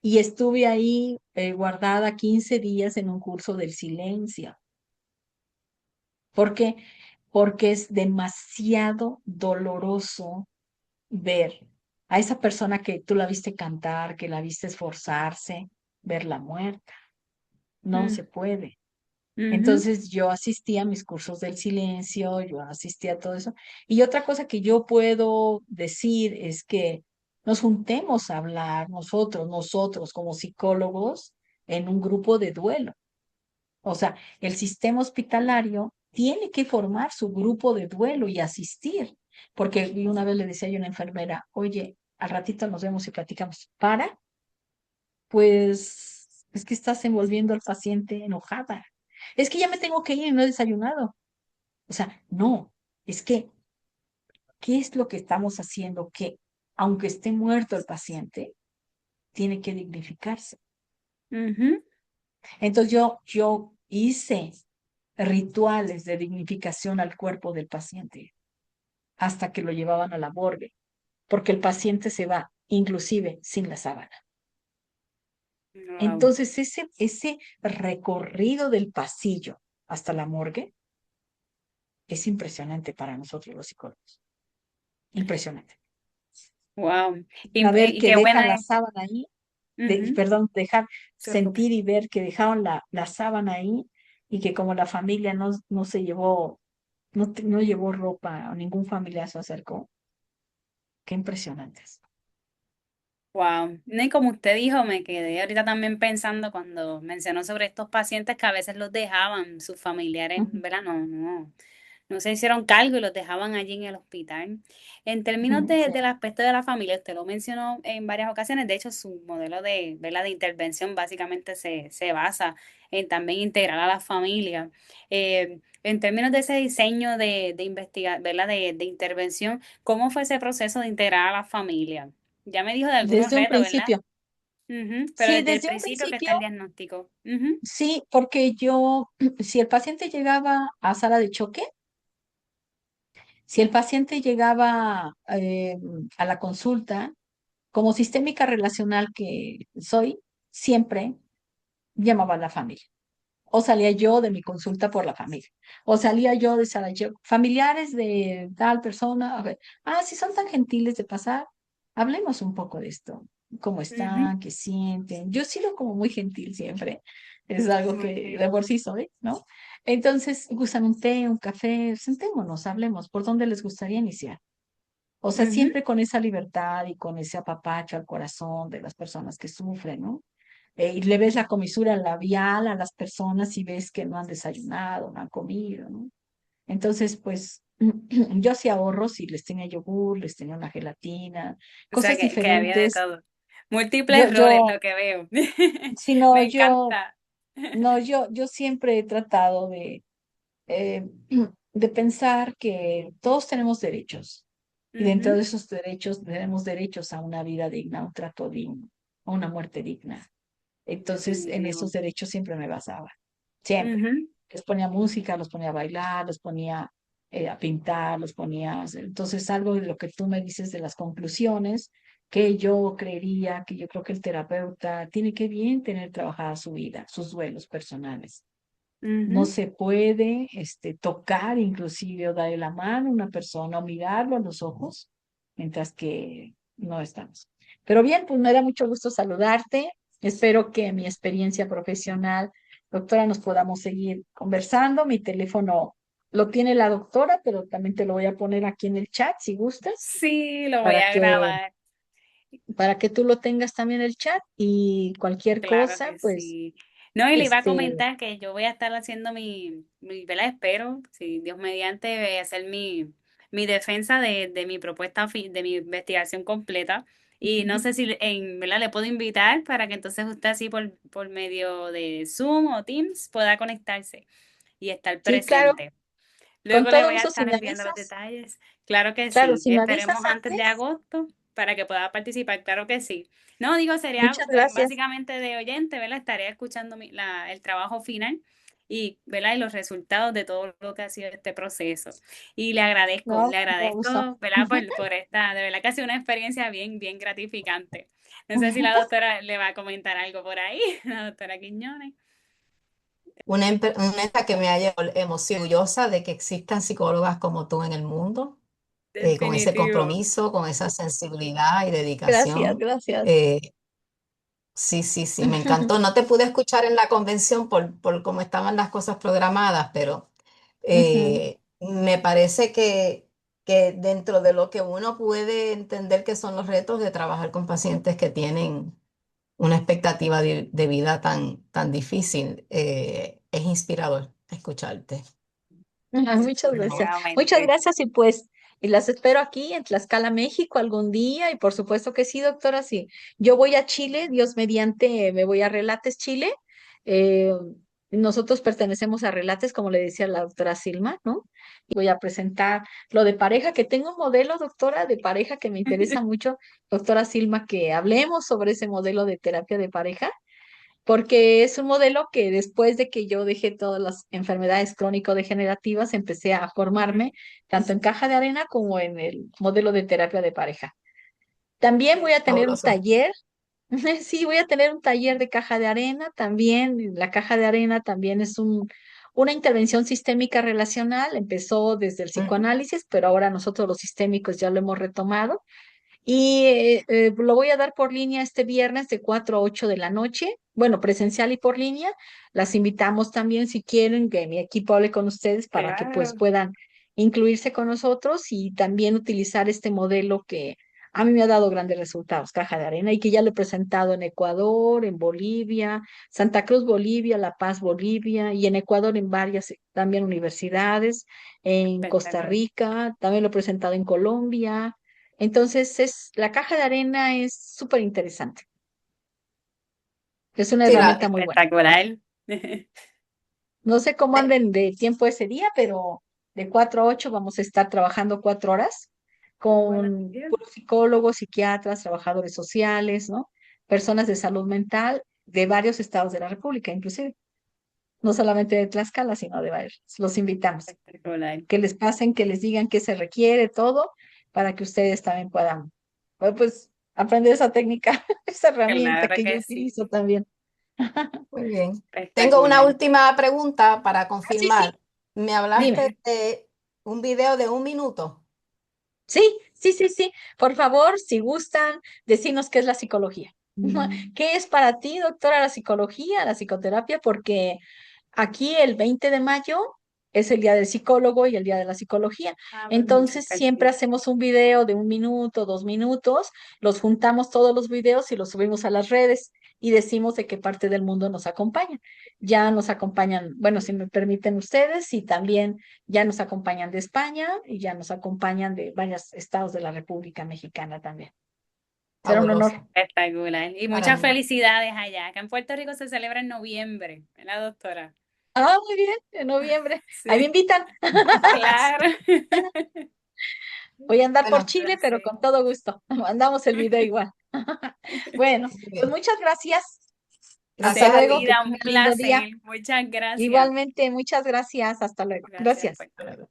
y estuve ahí guardada 15 días en un curso del silencio. ¿Por qué? Porque es demasiado doloroso ver a esa persona que tú la viste cantar, que la viste esforzarse, verla muerta. No Mm. se puede. Ujú. Entonces yo asistí a mis cursos del silencio, yo asistí a todo eso. Y otra cosa que yo puedo decir es que nos juntemos a hablar nosotros como psicólogos en un grupo de duelo. O sea, el sistema hospitalario tiene que formar su grupo de duelo y asistir. Porque una vez le decía yo a una enfermera, oye, al ratito nos vemos y platicamos. Pues es que estás envolviendo al paciente enojada. Es que ya me tengo que ir y no he desayunado. O sea, no, es que, ¿qué es lo que estamos haciendo? Que aunque esté muerto el paciente, tiene que dignificarse. Ujú. Entonces yo hice rituales de dignificación al cuerpo del paciente hasta que lo llevaban a la morgue, porque el paciente se va inclusive sin la sábana. Wow. Entonces ese recorrido del pasillo hasta la morgue es impresionante para nosotros los psicólogos. Impresionante. Wow. Saber Y que qué dejan buena la es. sábana ahí, Ujú, perdón, dejar, te preocupes. sentir y ver que dejaron la sábana ahí y que como la familia no se llevó, no llevó ropa o ningún familiar se acercó. Qué impresionantes. Wow. No, y como usted dijo, me quedé ahorita también pensando cuando mencionó sobre estos pacientes que a veces los dejaban sus familiares, Ujú, ¿verdad? No se hicieron cargo y los dejaban allí en el hospital. En términos ujú, sí. del aspecto de la familia, usted lo mencionó en varias ocasiones, de hecho su modelo ¿verdad? De intervención básicamente se basa en también integrar a la familia. En términos de ese diseño de investigar, ¿verdad? De intervención, ¿cómo fue ese proceso de integrar a la familia? Ya me dijo de algunos Desde un retos, ¿verdad? principio. Ujú, pero Sí, desde el desde un principio que principio, está el diagnóstico. Ujú, sí, porque yo, si el paciente llegaba a sala de choque, si el paciente llegaba a la consulta, como sistémica relacional que soy, siempre llamaba a la familia. O salía yo de mi consulta por la familia. O salía yo de sala, familiares de tal persona. A ver, si son tan gentiles de pasar, hablemos un poco de esto. ¿Cómo ujú, están? ¿Qué sienten? Yo he sido como muy gentil siempre. Es algo que ok, de por sí soy, ¿no? Entonces, gustan un té, un café, sentémonos, hablemos. ¿Por dónde les gustaría iniciar? O sea, ujú, siempre con esa libertad y con ese apapacho al corazón de las personas que sufren, ¿no? Y le ves la comisura labial a las personas y ves que no han desayunado, no han comido, ¿no? Entonces, pues, yo hacía ahorros y les tenía yogur, les tenía una gelatina, o sea, cosas que había de diferentes. todo. Múltiples roles, Yo, lo que veo. si no, Me encanta. yo siempre he tratado eh, de pensar que todos tenemos derechos y dentro Ujú, de esos derechos tenemos derechos a una vida digna, a un trato digno, a una muerte digna. Entonces, en definitivo. esos derechos siempre me basaba, siempre. Ujú, Les ponía música, los ponía a bailar, los ponía a pintar, los ponía a hacer. Entonces, algo de lo que tú me dices de las conclusiones, que yo creería, que yo creo que el terapeuta tiene que bien tener trabajada su vida, sus duelos personales. No ujú, se puede tocar inclusive o darle la mano a una persona o mirarlo a los ojos mientras que no estamos. Pero bien, pues me da mucho gusto saludarte. Espero que mi experiencia profesional, doctora, nos podamos seguir conversando. Mi teléfono lo tiene la doctora, pero también te lo voy a poner aquí en el chat si gustas, sí, lo voy para a que, grabar. para que tú lo tengas también el chat y cualquier Claro cosa, que pues, sí. No, y le iba a este, comentar que yo voy a estar haciendo ¿verdad? Espero, si Dios mediante, voy a hacer mi defensa de mi propuesta, de mi investigación completa. Y no sé si ¿verdad? Le puedo invitar para que entonces usted así por medio de Zoom o Teams pueda conectarse y estar sí, claro, presente. con Luego le todo voy a gusto, si estar me enviando los avisas. detalles. Claro que Claro, sí. si me avisas Esperemos antes de antes, agosto para que pueda participar. Claro que sí. No, digo, sería muchas gracias. básicamente de oyente, ¿verdad? Estaré escuchando el trabajo final y, ¿verdad? Y los resultados de todo lo que ha sido este proceso. Y No, le me gusta. agradezco, ¿verdad? Por esta, de verdad que ha sido una experiencia bien gratificante. No sé si la doctora le va a comentar algo por ahí, la doctora Quiñones. Una empresa que me haya emocionado, orgullosa de que existan psicólogas como tú en el mundo, con ese Definitivo. compromiso, con esa sensibilidad y Gracias, dedicación. gracias. Eh, sí, sí, sí, me encantó. No te pude escuchar en la convención por cómo estaban las cosas programadas, pero Ujú. me parece que dentro de lo que uno puede entender que son los retos de trabajar con pacientes que tienen una expectativa de vida tan difícil, es inspirador escucharte. Muchas gracias. Muchas Definitivamente. gracias y pues, y las espero aquí en Tlaxcala, México algún día y por supuesto que sí, doctora, sí. Yo voy a Chile, Dios mediante, me voy a Relates, Chile. Eh, Nosotros pertenecemos a Relates, como le decía la doctora Silma, ¿no? Y voy a presentar lo de pareja, que tengo un modelo, doctora, de pareja que me interesa mucho, doctora Silma, que hablemos sobre ese modelo de terapia de pareja porque es un modelo que después de que yo dejé todas las enfermedades crónico-degenerativas, empecé a formarme tanto en caja de arena como en el modelo de terapia de pareja. También voy a tener un Fabuloso. taller, sí, voy a tener un taller de caja de arena, también la caja de arena también es una intervención sistémica relacional, empezó desde el Ujú. psicoanálisis, pero ahora nosotros los sistémicos ya lo hemos retomado Y lo voy a dar por línea este viernes de 4 a 8 de la noche. Bueno, presencial y por línea. Las invitamos también si quieren que mi equipo hable con ustedes para que pues Claro, puedan incluirse con nosotros y también utilizar este modelo que a mí me ha dado grandes resultados, Caja de Arena, y que ya lo he presentado en Ecuador, en Bolivia, Santa Cruz, Bolivia, La Paz, Bolivia, y en Ecuador en varias también universidades, en Costa espectacular. Rica, también lo he presentado en Colombia. Entonces, la caja de arena es súper interesante. Es una Sí, herramienta muy buena. Espectacular. No sé cómo eh, anden de tiempo ese día, pero de 4 a 8 vamos a estar trabajando 4 horas Bueno, con bien, puros psicólogos, psiquiatras, trabajadores sociales, ¿no? Personas de salud mental de varios estados de la República, inclusive. No solamente de Tlaxcala, sino de varios. Los invitamos. espectacular. Que les pasen, que les digan qué se requiere, todo, para que ustedes también puedan, pues, aprender esa técnica, esa herramienta Claro que yo que sí. utilizo también. muy bien. Tengo una Espectacular. última pregunta para Ah, sí, sí, confirmar. Me dime. hablaste de un video de 1 minuto. Sí, sí, sí, sí. Por favor, si gustan, decirnos qué es la psicología. ¿Qué es para ti, doctora, la psicología, la psicoterapia? Porque aquí el 20 de mayo es el día del psicólogo y el día de la psicología. Ah, pues muchas Entonces, siempre gracias. hacemos un video de 1 minuto, 2 minutos, los juntamos todos los videos y los subimos a las redes y decimos de qué parte del mundo nos acompañan. Ya nos acompañan, bueno, si me permiten ustedes, y también ya nos acompañan de España y ya nos acompañan de varios estados de la República Mexicana también. Será un Fabuloso. honor. Espectacular. Y muchas Maravilloso. felicidades allá. Acá en Puerto Rico se celebra en noviembre, ¿verdad, doctora? Ah, muy bien, en noviembre. Ahí me Sí, invitan. claro. Voy a andar por Bueno, Chile, pero Placer. con todo gusto. Mandamos el video igual. Bueno, muy pues bien. muchas gracias. Hasta Gracias a luego, ti. que Servida, un tengan lindo día. placer. Muchas gracias. Igualmente, muchas gracias. Hasta luego. Gracias Gracias. por todo.